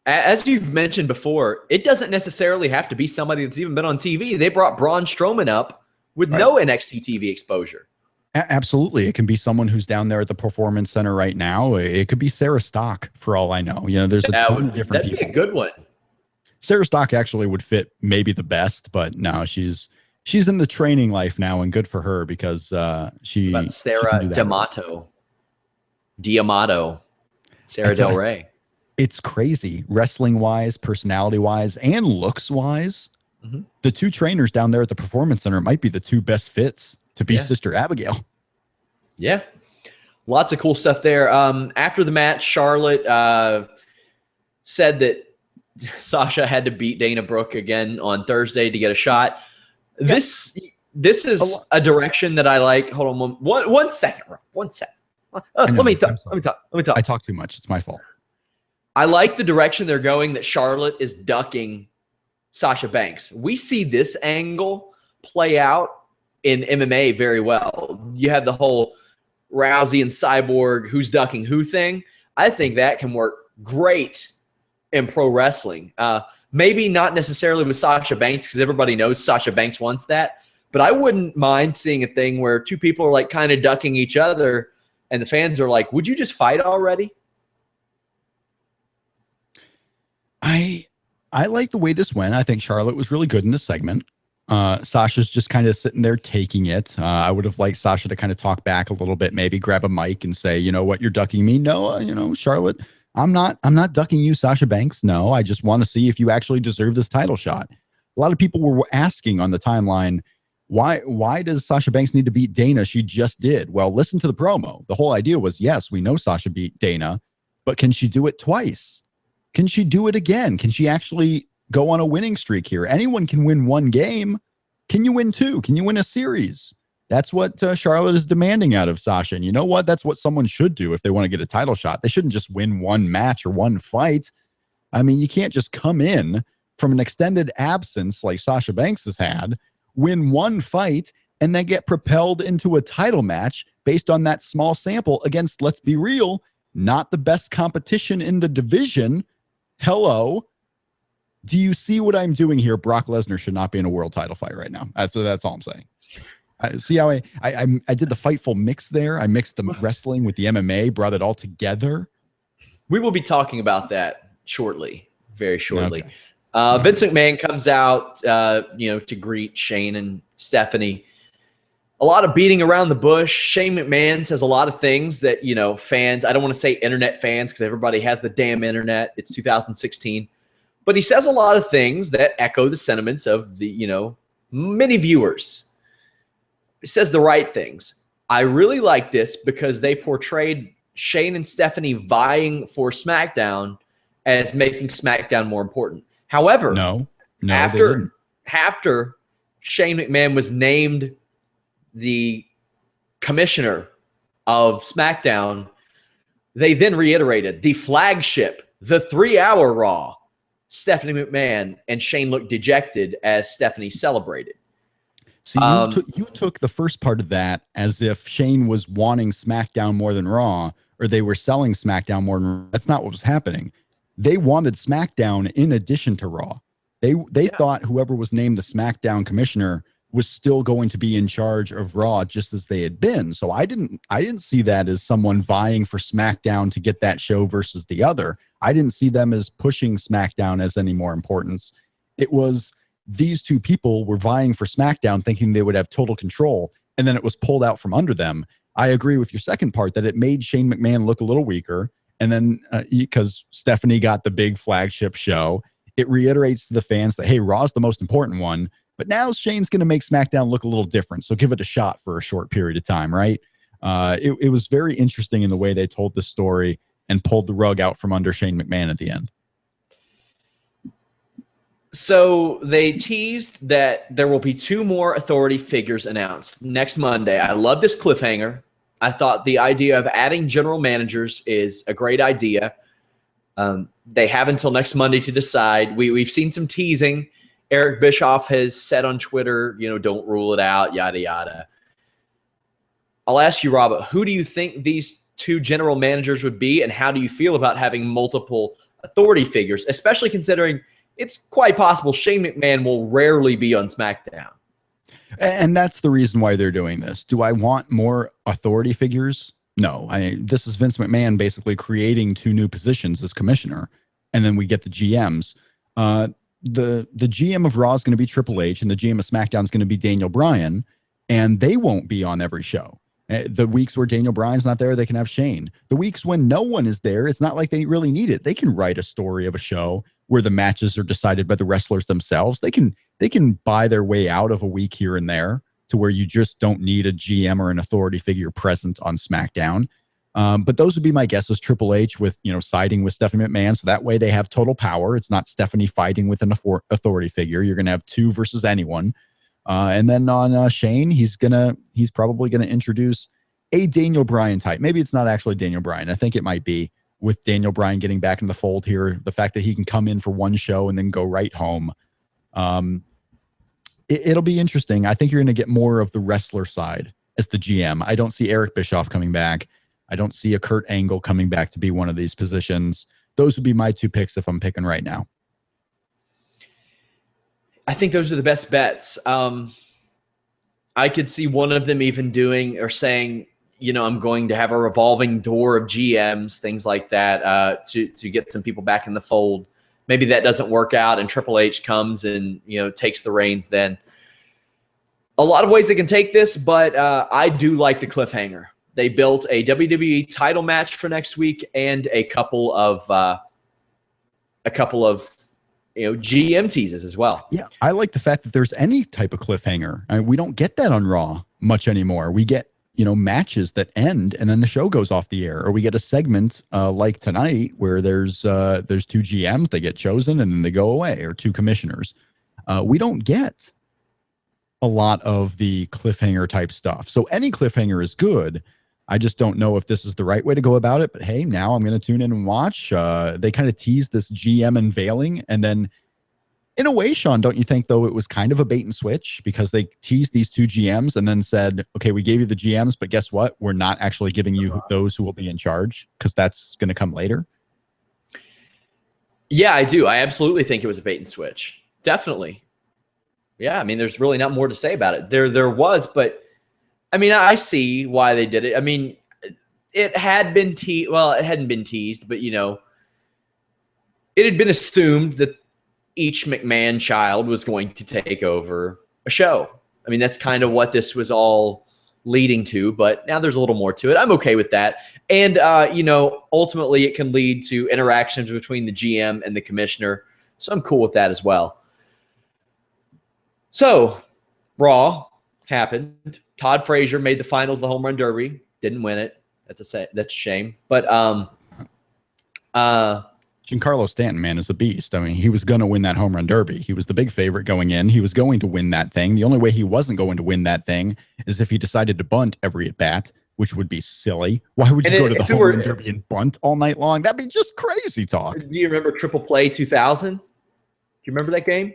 As you've mentioned before, it doesn't necessarily have to be somebody that's even been on TV. They brought Braun Strowman up with no NXT TV exposure. Absolutely. It can be someone who's down there at the Performance Center right now. It could be Sarah Stock, for all I know. There's a ton of different people. That'd be a good one. Sarah Stock actually would fit maybe the best, but no, she's in the training life now, and good for her, because Sarah D'Amato, Sarah Del Rey. It's crazy, wrestling wise, personality wise, and looks wise. Mm-hmm. The two trainers down there at the Performance Center might be the two best fits to be Sister Abigail. Yeah. Lots of cool stuff there. After the match, Charlotte said that Sasha had to beat Dana Brooke again on Thursday to get a shot. Yeah. This is a direction that I like. Hold on one second, Rob. 1 second. Let me talk. I talk too much. It's my fault. I like the direction they're going, that Charlotte is ducking Sasha Banks. We see this angle play out in MMA very well. You have the whole Rousey and Cyborg who's ducking who thing. I think that can work great in pro wrestling. Maybe not necessarily with Sasha Banks, because everybody knows Sasha Banks wants that. But I wouldn't mind seeing a thing where two people are like kind of ducking each other, and the fans are like, would you just fight already? I like the way this went. I think Charlotte was really good in this segment. Sasha's just kind of sitting there taking it. I would have liked Sasha to kind of talk back a little bit, maybe grab a mic and say, you know what, you're ducking me. No, Charlotte, I'm not ducking you, Sasha Banks. No, I just want to see if you actually deserve this title shot. A lot of people were asking on the timeline, why does Sasha Banks need to beat Dana? She just did. Well, listen to the promo. The whole idea was, yes, we know Sasha beat Dana, but can she do it twice? Can she do it again? Can she actually go on a winning streak here? Anyone can win one game. Can you win two? Can you win a series? That's what Charlotte is demanding out of Sasha. And you know what? That's what someone should do if they want to get a title shot. They shouldn't just win one match or one fight. I mean, you can't just come in from an extended absence like Sasha Banks has had, win one fight, and then get propelled into a title match based on that small sample against, let's be real, not the best competition in the division. Hello. Do you see what I'm doing here? Brock Lesnar should not be in a world title fight right now. That's all I'm saying. See how I did the Fightful mix there? I mixed the wrestling with the MMA, brought it all together. We will be talking about that shortly, very shortly. Okay. Vince McMahon comes out, to greet Shane and Stephanie. A lot of beating around the bush. Shane McMahon says a lot of things that, fans, I don't want to say internet fans because everybody has the damn internet. It's 2016. But he says a lot of things that echo the sentiments of the, many viewers. He says the right things. I really like this because they portrayed Shane and Stephanie vying for SmackDown as making SmackDown more important. However, no, after Shane McMahon was named the commissioner of SmackDown, they then reiterated the flagship, the 3-hour Raw. Stephanie McMahon and Shane looked dejected as Stephanie celebrated. See, you took the first part of that as if Shane was wanting SmackDown more than Raw, or they were selling SmackDown more than Raw. That's not what was happening. They wanted SmackDown in addition to Raw. They thought whoever was named the SmackDown commissioner was still going to be in charge of Raw just as they had been. So I didn't see that as someone vying for SmackDown to get that show versus the other. I didn't see them as pushing SmackDown as any more importance. It was these two people were vying for SmackDown thinking they would have total control, and then it was pulled out from under them. I agree with your second part that it made Shane McMahon look a little weaker. And then because Stephanie got the big flagship show, it reiterates to the fans that, hey, Raw's the most important one. But now Shane's going to make SmackDown look a little different. So give it a shot for a short period of time, right? It was very interesting in the way they told the story and pulled the rug out from under Shane McMahon at the end. So they teased that there will be 2 more authority figures announced next Monday. I love this cliffhanger. I thought the idea of adding general managers is a great idea. They have until next Monday to decide. We've seen some teasing. Eric Bischoff has said on Twitter, don't rule it out, yada, yada. I'll ask you, Rob, who do you think these 2 general managers would be, and how do you feel about having multiple authority figures, especially considering it's quite possible Shane McMahon will rarely be on SmackDown? And that's the reason why they're doing this. Do I want more authority figures? No. This is Vince McMahon basically creating 2 new positions as commissioner, and then we get the GMs. The GM of Raw is going to be Triple H, and the GM of SmackDown is going to be Daniel Bryan, and they won't be on every show. The weeks where Daniel Bryan's not there, they can have Shane. The weeks when no one is there, it's not like they really need it. They can write a story of a show where the matches are decided by the wrestlers themselves. They can buy their way out of a week here and there to where you just don't need a GM or an authority figure present on SmackDown. But those would be my guesses. Triple H with, siding with Stephanie McMahon. So that way they have total power. It's not Stephanie fighting with an authority figure. You're going to have 2 versus anyone. And then on Shane, he's probably going to introduce a Daniel Bryan type. Maybe it's not actually Daniel Bryan. I think it might be, with Daniel Bryan getting back in the fold here. The fact that he can come in for one show and then go right home. It'll be interesting. I think you're going to get more of the wrestler side as the GM. I don't see Eric Bischoff coming back. I don't see a Kurt Angle coming back to be one of these positions. Those would be my 2 picks if I'm picking right now. I think those are the best bets. I could see one of them even doing or saying, I'm going to have a revolving door of GMs, things like that, to get some people back in the fold. Maybe that doesn't work out and Triple H comes and, takes the reins then. A lot of ways they can take this, but I do like the cliffhanger. they built a WWE title match for next week and a couple of GM teases as well. Yeah, I like the fact that there's any type of cliffhanger. I mean, we don't get that on Raw much anymore. We get matches that end and then the show goes off the air, or we get a segment like tonight where there's two GMs, they get chosen and then they go away, or two commissioners. We don't get a lot of the cliffhanger type stuff. So any cliffhanger is good. I just don't know if this is the right way to go about it. But hey, now I'm going to tune in and watch. They kind of teased this GM unveiling, and then in a way, Sean, don't you think, though, it was kind of a bait and switch, because they teased these two GMs and then said, okay, we gave you the GMs, but guess what? We're not actually giving you those who will be in charge, because that's going to come later. Yeah, I do. I absolutely think it was a bait and switch. Definitely. Yeah, I mean, there's really not more to say about it. There was, but I mean, I see why they did it. I mean, it had been it hadn't been teased, but it had been assumed that each McMahon child was going to take over a show. I mean, that's kind of what this was all leading to, but now there's a little more to it. I'm okay with that. And, ultimately it can lead to interactions between the GM and the commissioner. So I'm cool with that as well. So Raw happened. Todd Frazier made the finals of the Home Run Derby. Didn't win it. That's a shame. But Giancarlo Stanton, man, is a beast. I mean, he was going to win that Home Run Derby. He was the big favorite going in. He was going to win that thing. The only way he wasn't going to win that thing is if he decided to bunt every at bat, which would be silly. Why would you go to the Home Run Derby and bunt all night long? That'd be just crazy talk. Do you remember Triple Play 2000? Do you remember that game?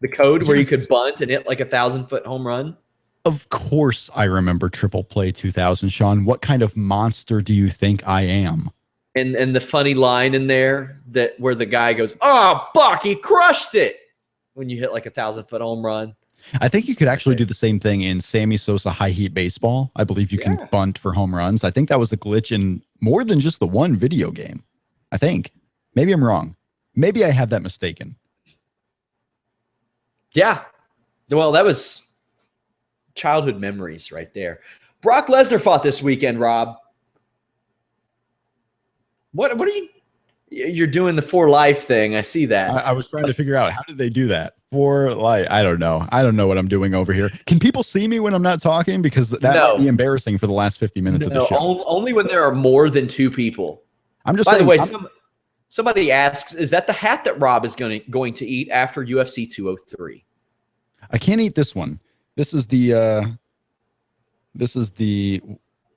The code where you could bunt and hit like 1,000-foot home run? Of course I remember Triple Play 2000, Sean. What kind of monster do you think I am? And the funny line in there where the guy goes, "Oh, Buck, he crushed it," when you hit like 1,000-foot home run. I think you could actually do the same thing in Sammy Sosa High Heat Baseball. I believe you can bunt for home runs. I think that was a glitch in more than just the one video game. I think. Maybe I'm wrong. Maybe I have that mistaken. Yeah. Well, that was childhood memories right there. Brock Lesnar fought this weekend, Rob. What are you're doing the For Life thing? I see that. I was trying to figure out, how did they do that? For Life. I don't know. I don't know what I'm doing over here. Can people see me when I'm not talking? Because that might be embarrassing for the last 50 minutes of the show. Only when there are more than two people. I'm just By saying. the way, somebody asks, is that the hat that Rob is going to eat after UFC 203? I can't eat this one. This is the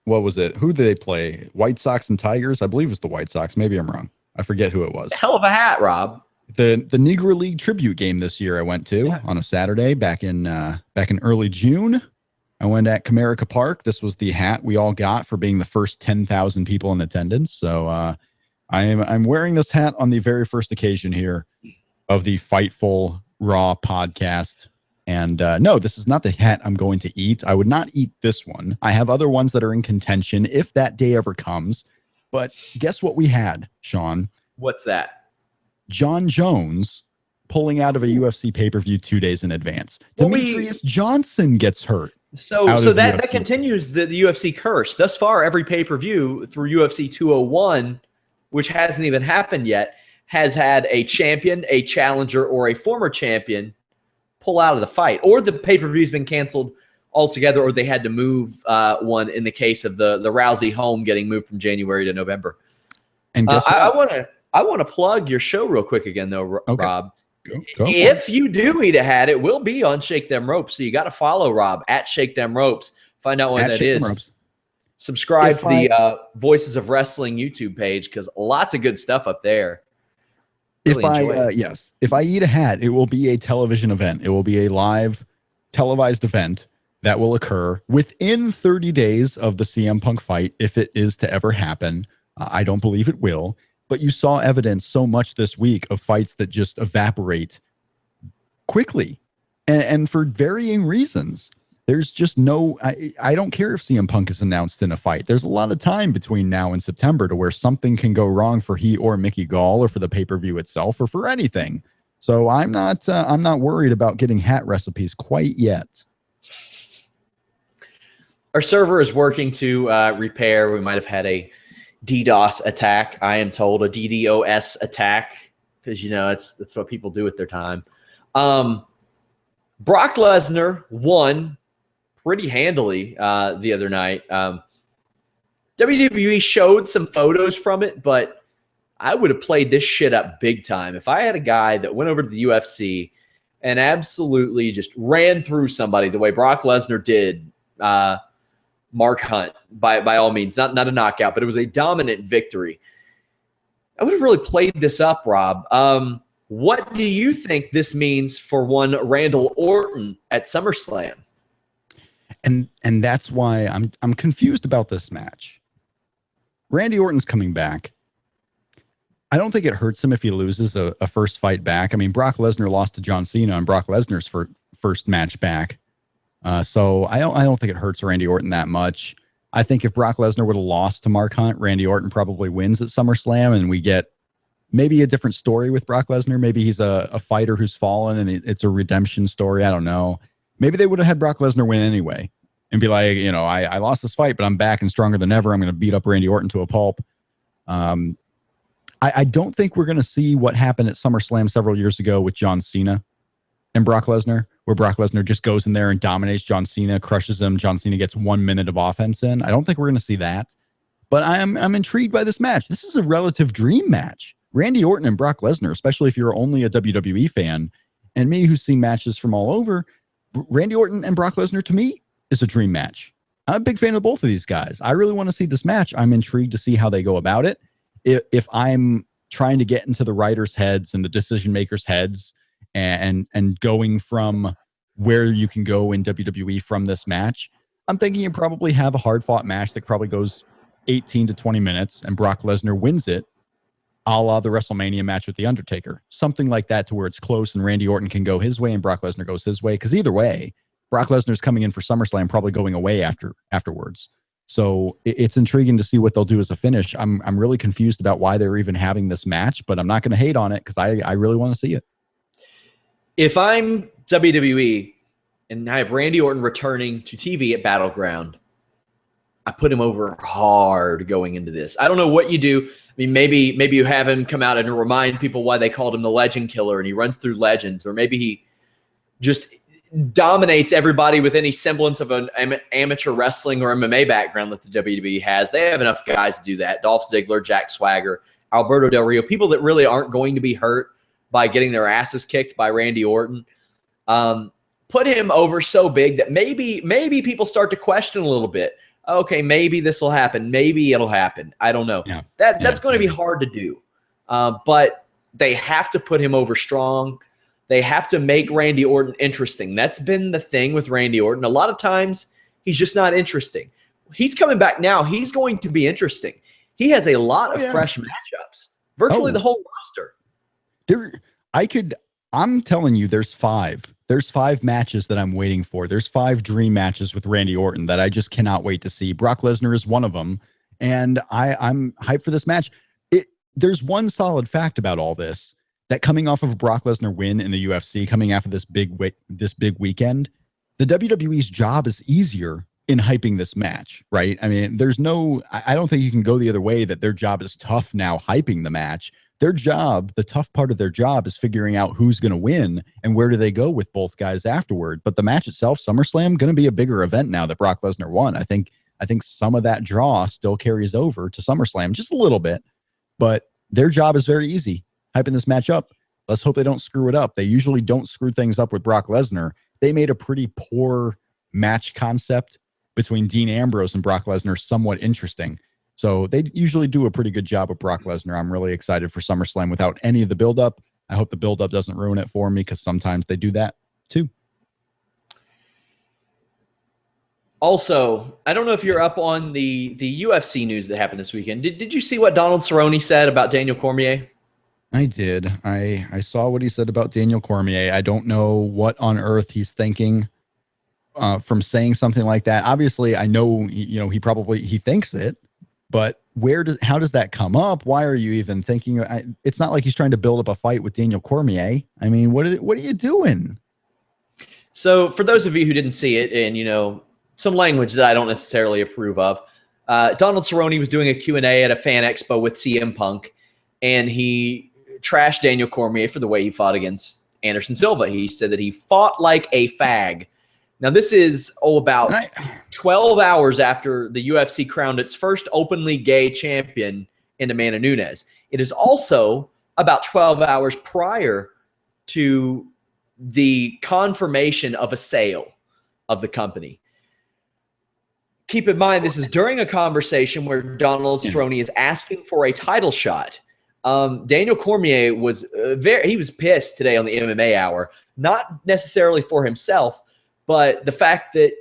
what was it? Who did they play? White Sox and Tigers? I believe it was the White Sox. Maybe I'm wrong. I forget who it was. Hell of a hat, Rob. The Negro League tribute game this year I went to on a Saturday back in early June. I went at Comerica Park. This was the hat we all got for being the first 10,000 people in attendance. So I'm wearing this hat on the very first occasion here of the Fightful Raw podcast. And no, this is not the hat I'm going to eat. I would not eat this one. I have other ones that are in contention if that day ever comes. But guess what we had, Sean? What's that? John Jones pulling out of a UFC pay-per-view 2 days in advance. Demetrius Johnson gets hurt. So that continues the UFC curse. Thus far, every pay-per-view through UFC 201, which hasn't even happened yet, has had a champion, a challenger, or a former champion pull out of the fight, or the pay-per-view's been canceled altogether, or they had to move one in the case of the Rousey home getting moved from January to November. And guess what? I want to plug your show real quick again, though, Rob. Go if you do eat a hat, it will be on Shake Them Ropes. So you got to follow Rob at Shake Them Ropes. Find out when that is. Subscribe to the Voices of Wrestling YouTube page, because lots of good stuff up there. If I eat a hat, it will be a television event. It will be a live televised event that will occur within 30 days of the CM Punk fight, if it is to ever happen. I don't believe it will, but you saw evidence so much this week of fights that just evaporate quickly and for varying reasons. There's just no, I don't care if CM Punk is announced in a fight. There's a lot of time between now and September to where something can go wrong for he or Mickey Gall, or for the pay-per-view itself, or for anything. So I'm not worried about getting hat recipes quite yet. Our server is working to repair. We might have had a DDoS attack. I am told a DDoS attack because that's what people do with their time. Brock Lesnar won pretty handily the other night. WWE showed some photos from it, but I would have played this shit up big time. If I had a guy that went over to the UFC and absolutely just ran through somebody the way Brock Lesnar did Mark Hunt, by all means, not a knockout, but it was a dominant victory. I would have really played this up, Rob. What do you think this means for one Randall Orton at SummerSlam? And that's why I'm confused about this match. Randy Orton's coming back. I don't think it hurts him if he loses a first fight back. I mean, Brock Lesnar lost to John Cena on Brock Lesnar's first match back. So I don't think it hurts Randy Orton that much. I think if Brock Lesnar would have lost to Mark Hunt, Randy Orton probably wins at SummerSlam, and we get maybe a different story with Brock Lesnar. Maybe he's a fighter who's fallen, and it's a redemption story. I don't know. Maybe they would have had Brock Lesnar win anyway and be like, I lost this fight, but I'm back and stronger than ever. I'm going to beat up Randy Orton to a pulp. I don't think we're going to see what happened at SummerSlam several years ago with John Cena and Brock Lesnar, where Brock Lesnar just goes in there and dominates John Cena, crushes him. John Cena gets 1 minute of offense in. I don't think we're going to see that. But I'm intrigued by this match. This is a relative dream match. Randy Orton and Brock Lesnar, especially if you're only a WWE fan, and me who's seen matches from all over, Randy Orton and Brock Lesnar, to me, is a dream match. I'm a big fan of both of these guys. I really want to see this match. I'm intrigued to see how they go about it. If I'm trying to get into the writers' heads and the decision makers' heads and going from where you can go in WWE from this match, I'm thinking you probably have a hard-fought match that probably goes 18 to 20 minutes, and Brock Lesnar wins it, a la the WrestleMania match with The Undertaker. Something like that to where it's close and Randy Orton can go his way and Brock Lesnar goes his way. Because either way, Brock Lesnar's coming in for SummerSlam, probably going away afterwards. So it's intriguing to see what they'll do as a finish. I'm really confused about why they're even having this match, but I'm not going to hate on it because I really want to see it. If I'm WWE and I have Randy Orton returning to TV at Battleground, I put him over hard going into this. I don't know what you do. I mean, maybe you have him come out and remind people why they called him the Legend Killer and he runs through legends, or maybe he just dominates everybody with any semblance of an amateur wrestling or MMA background that the WWE has. They have enough guys to do that. Dolph Ziggler, Jack Swagger, Alberto Del Rio, people that really aren't going to be hurt by getting their asses kicked by Randy Orton. Put him over so big that maybe people start to question a little bit. Okay, maybe this will happen. Maybe it'll happen. I don't know. Yeah. That's going to be hard to do. But they have to put him over strong. They have to make Randy Orton interesting. That's been the thing with Randy Orton. A lot of times, he's just not interesting. He's coming back now. He's going to be interesting. He has a lot of fresh matchups. Virtually the whole roster. I'm telling you, there's 5. There's 5 matches that I'm waiting for. There's 5 dream matches with Randy Orton that I just cannot wait to see. Brock Lesnar is one of them, and I'm hyped for this match. There's one solid fact about all this, that coming off of a Brock Lesnar win in the UFC, coming after this big weekend, the WWE's job is easier in hyping this match, right? I mean, I don't think you can go the other way that their job is tough now hyping the match. Their job, the tough part of their job is figuring out who's going to win and where do they go with both guys afterward. But the match itself, SummerSlam, going to be a bigger event now that Brock Lesnar won. I think some of that draw still carries over to SummerSlam, just a little bit, but their job is very easy, hyping this match up. Let's hope they don't screw it up. They usually don't screw things up with Brock Lesnar. They made a pretty poor match concept between Dean Ambrose and Brock Lesnar somewhat interesting. So they usually do a pretty good job with Brock Lesnar. I'm really excited for SummerSlam without any of the buildup. I hope the buildup doesn't ruin it for me because sometimes they do that too. Also, I don't know if you're up on the UFC news that happened this weekend. Did you see what Donald Cerrone said about Daniel Cormier? I did. I saw what he said about Daniel Cormier. I don't know what on earth he's thinking from saying something like that. Obviously, I know he thinks it, but how does that come up? Why are you even thinking? It's not like he's trying to build up a fight with Daniel Cormier. I mean, what are you doing? So, for those of you who didn't see it, and some language that I don't necessarily approve of. Donald Cerrone was doing a Q&A at a fan expo with CM Punk, and he trashed Daniel Cormier for the way he fought against Anderson Silva. He said that he fought like a fag. Now, this is about 12 hours after the UFC crowned its first openly gay champion in Amanda Nunes. It is also about 12 hours prior to the confirmation of a sale of the company. Keep in mind, this is during a conversation where Donald Cerrone is asking for a title shot. Daniel Cormier was he was pissed today on the MMA Hour, not necessarily for himself, but the fact that,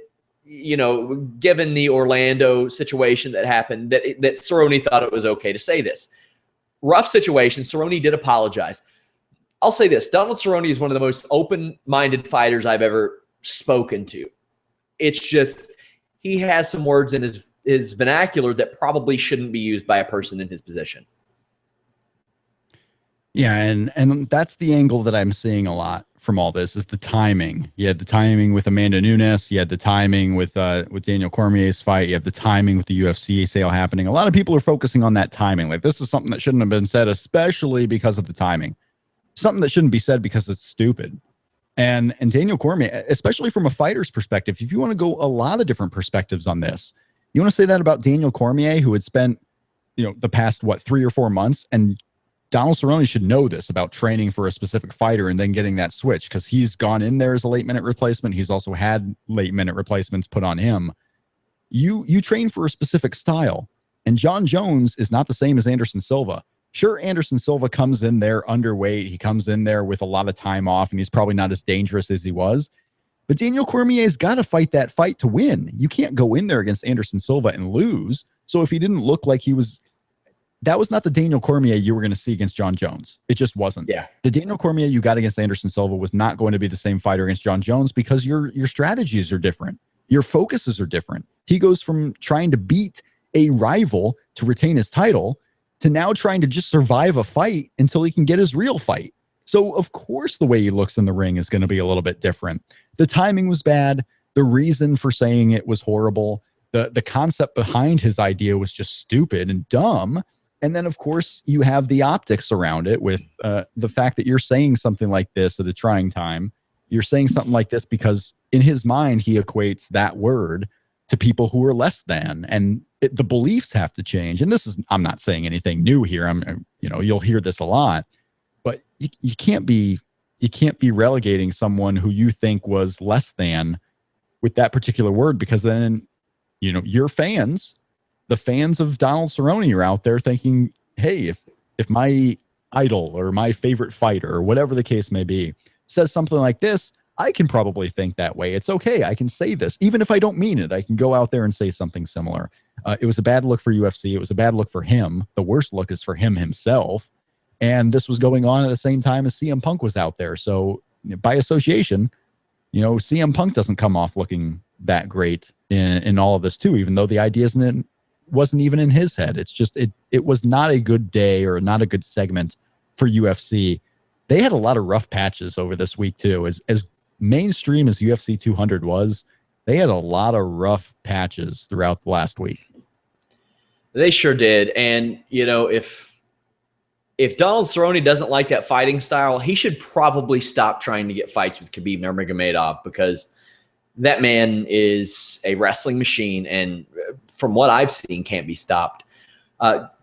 you know, given the Orlando situation that happened, that Cerrone thought it was okay to say this. Rough situation. Cerrone did apologize. I'll say this. Donald Cerrone is one of the most open-minded fighters I've ever spoken to. It's just he has some words in his vernacular that probably shouldn't be used by a person in his position. Yeah, and that's the angle that I'm seeing a lot from all this is the timing. You had the timing with Amanda Nunes. You had the timing with Daniel Cormier's fight. You have the timing with the UFC sale happening. A lot of people are focusing on that timing. Like, this is something that shouldn't have been said, especially because of the timing. Something that shouldn't be said because it's stupid. And Daniel Cormier, especially from a fighter's perspective, if you want to go a lot of different perspectives on this, you want to say that about Daniel Cormier, who had spent, you know, the past, 3 or 4 months, and Donald Cerrone should know this about training for a specific fighter and then getting that switch, because he's gone in there as a late minute replacement. He's also had late minute replacements put on him. You train for a specific style, and John Jones is not the same as Anderson Silva. Sure, Anderson Silva comes in there underweight. He comes in there with a lot of time off, and he's probably not as dangerous as he was. But Daniel Cormier's got to fight that fight to win. You can't go in there against Anderson Silva and lose. So if he didn't look like he was, that was not the Daniel Cormier you were going to see against John Jones. It just wasn't. Yeah. The Daniel Cormier you got against Anderson Silva was not going to be the same fighter against John Jones, because your strategies are different. Your focuses are different. He goes from trying to beat a rival to retain his title to now trying to just survive a fight until he can get his real fight. So, of course, the way he looks in the ring is going to be a little bit different. The timing was bad. The reason for saying it was horrible. The concept behind his idea was just stupid and dumb. And then, of course, you have the optics around it with the fact that you're saying something like this at a trying time. You're saying something like this because in his mind, he equates that word to people who are less than, and the beliefs have to change. And this is, I'm not saying anything new here. You'll hear this a lot, but you can't be relegating someone who you think was less than with that particular word, because then, your fans, the fans of Donald Cerrone, are out there thinking, hey, if my idol or my favorite fighter or whatever the case may be says something like this, I can probably think that way. It's okay. I can say this. Even if I don't mean it, I can go out there and say something similar. It was a bad look for UFC. It was a bad look for him. The worst look is for him himself. And this was going on at the same time as CM Punk was out there. So by association, CM Punk doesn't come off looking that great in all of this too, even though the idea wasn't even in his head. It's just, it was not a good day or not a good segment for UFC. They had a lot of rough patches over this week too. As mainstream as UFC 200 was, they had a lot of rough patches throughout the last week. They sure did. And, if Donald Cerrone doesn't like that fighting style, he should probably stop trying to get fights with Khabib Nurmagomedov, because that man is a wrestling machine, and from what I've seen, can't be stopped.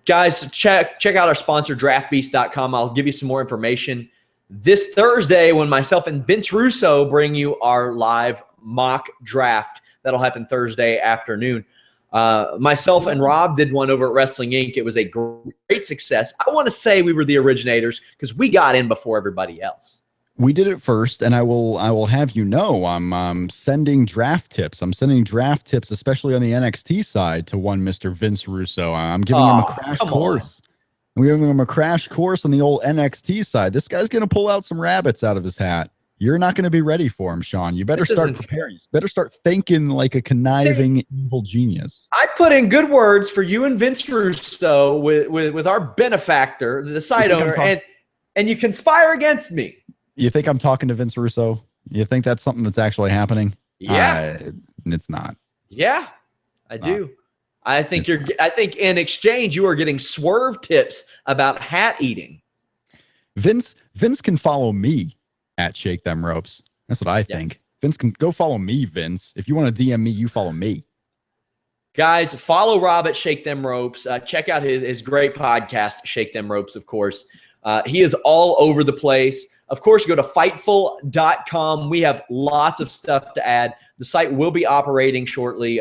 Guys, check out our sponsor, draftbeast.com. I'll give you some more information this Thursday when myself and Vince Russo bring you our live mock draft. That'll happen Thursday afternoon. Myself and Rob did one over at Wrestling Inc. It was a great success. I want to say we were the originators because we got in before everybody else. We did it first, and I will have you know, I'm sending draft tips. I'm sending draft tips, especially on the NXT side, to one Mr. Vince Russo. I'm giving him a crash course. We're giving him a crash course on the old NXT side. This guy's going to pull out some rabbits out of his hat. You're not going to be ready for him, Sean. You better start preparing. You better start thinking like a conniving evil genius. I put in good words for you and Vince Russo with our benefactor, the site owner, and you conspire against me. You think I'm talking to Vince Russo? You think that's something that's actually happening? Yeah. It's not. Yeah, I do. I think in exchange you are getting swerve tips about hat eating. Vince can follow me at Shake Them Ropes. That's what I think. Vince can go follow me, Vince. If you want to DM me, you follow me. Guys, follow Rob at Shake Them Ropes. Check out his great podcast, Shake Them Ropes, of course. He is all over the place. Of course, go to Fightful.com. We have lots of stuff to add. The site will be operating shortly.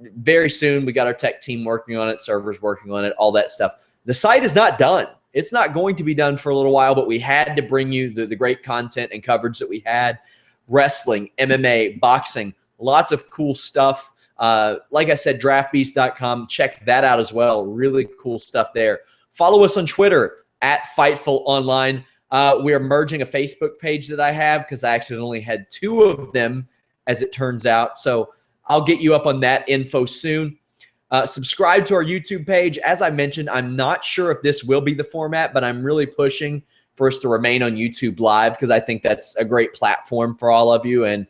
Very soon. We got our tech team working on it, servers working on it, all that stuff. The site is not done. It's not going to be done for a little while, but we had to bring you the great content and coverage that we had. Wrestling, MMA, boxing, lots of cool stuff. Like I said, draftbeast.com. Check that out as well. Really cool stuff there. Follow us on Twitter at Fightful Online. We are merging a Facebook page that I have because I accidentally had 2 of them, as it turns out. So I'll get you up on that info soon. Subscribe to our YouTube page. As I mentioned, I'm not sure if this will be the format, but I'm really pushing for us to remain on YouTube Live because I think that's a great platform for all of you and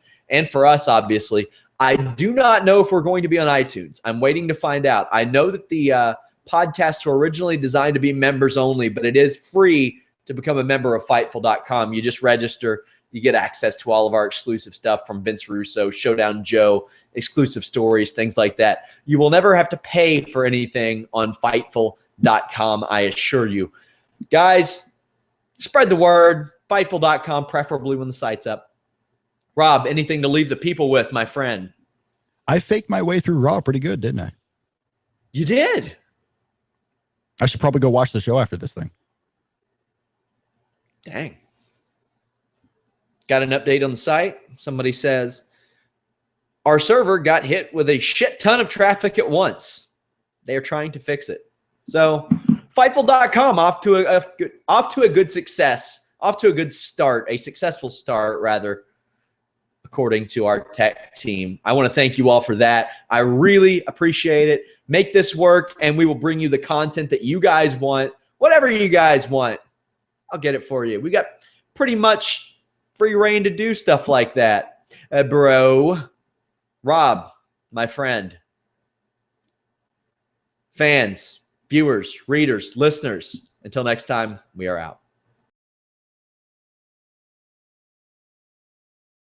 for us, obviously. I do not know if we're going to be on iTunes. I'm waiting to find out. I know that the podcasts were originally designed to be members only, but it is free to become a member of Fightful.com. You just register. You get access to all of our exclusive stuff from Vince Russo, Showdown Joe, exclusive stories, things like that. You will never have to pay for anything on Fightful.com, I assure you. Guys, spread the word. Fightful.com, preferably when the site's up. Rob, anything to leave the people with, my friend? I faked my way through Raw pretty good, didn't I? You did. I should probably go watch the show after this thing. Dang. Got an update on the site. Somebody says, our server got hit with a shit ton of traffic at once. They are trying to fix it. So Fightful.com off to a good success, off to a good start, a successful start, rather, according to our tech team. I want to thank you all for that. I really appreciate it. Make this work, and we will bring you the content that you guys want. Whatever you guys want, I'll get it for you. We got pretty much free reign to do stuff like that. Bro, Rob, my friend, fans, viewers, readers, listeners, until next time, we are out.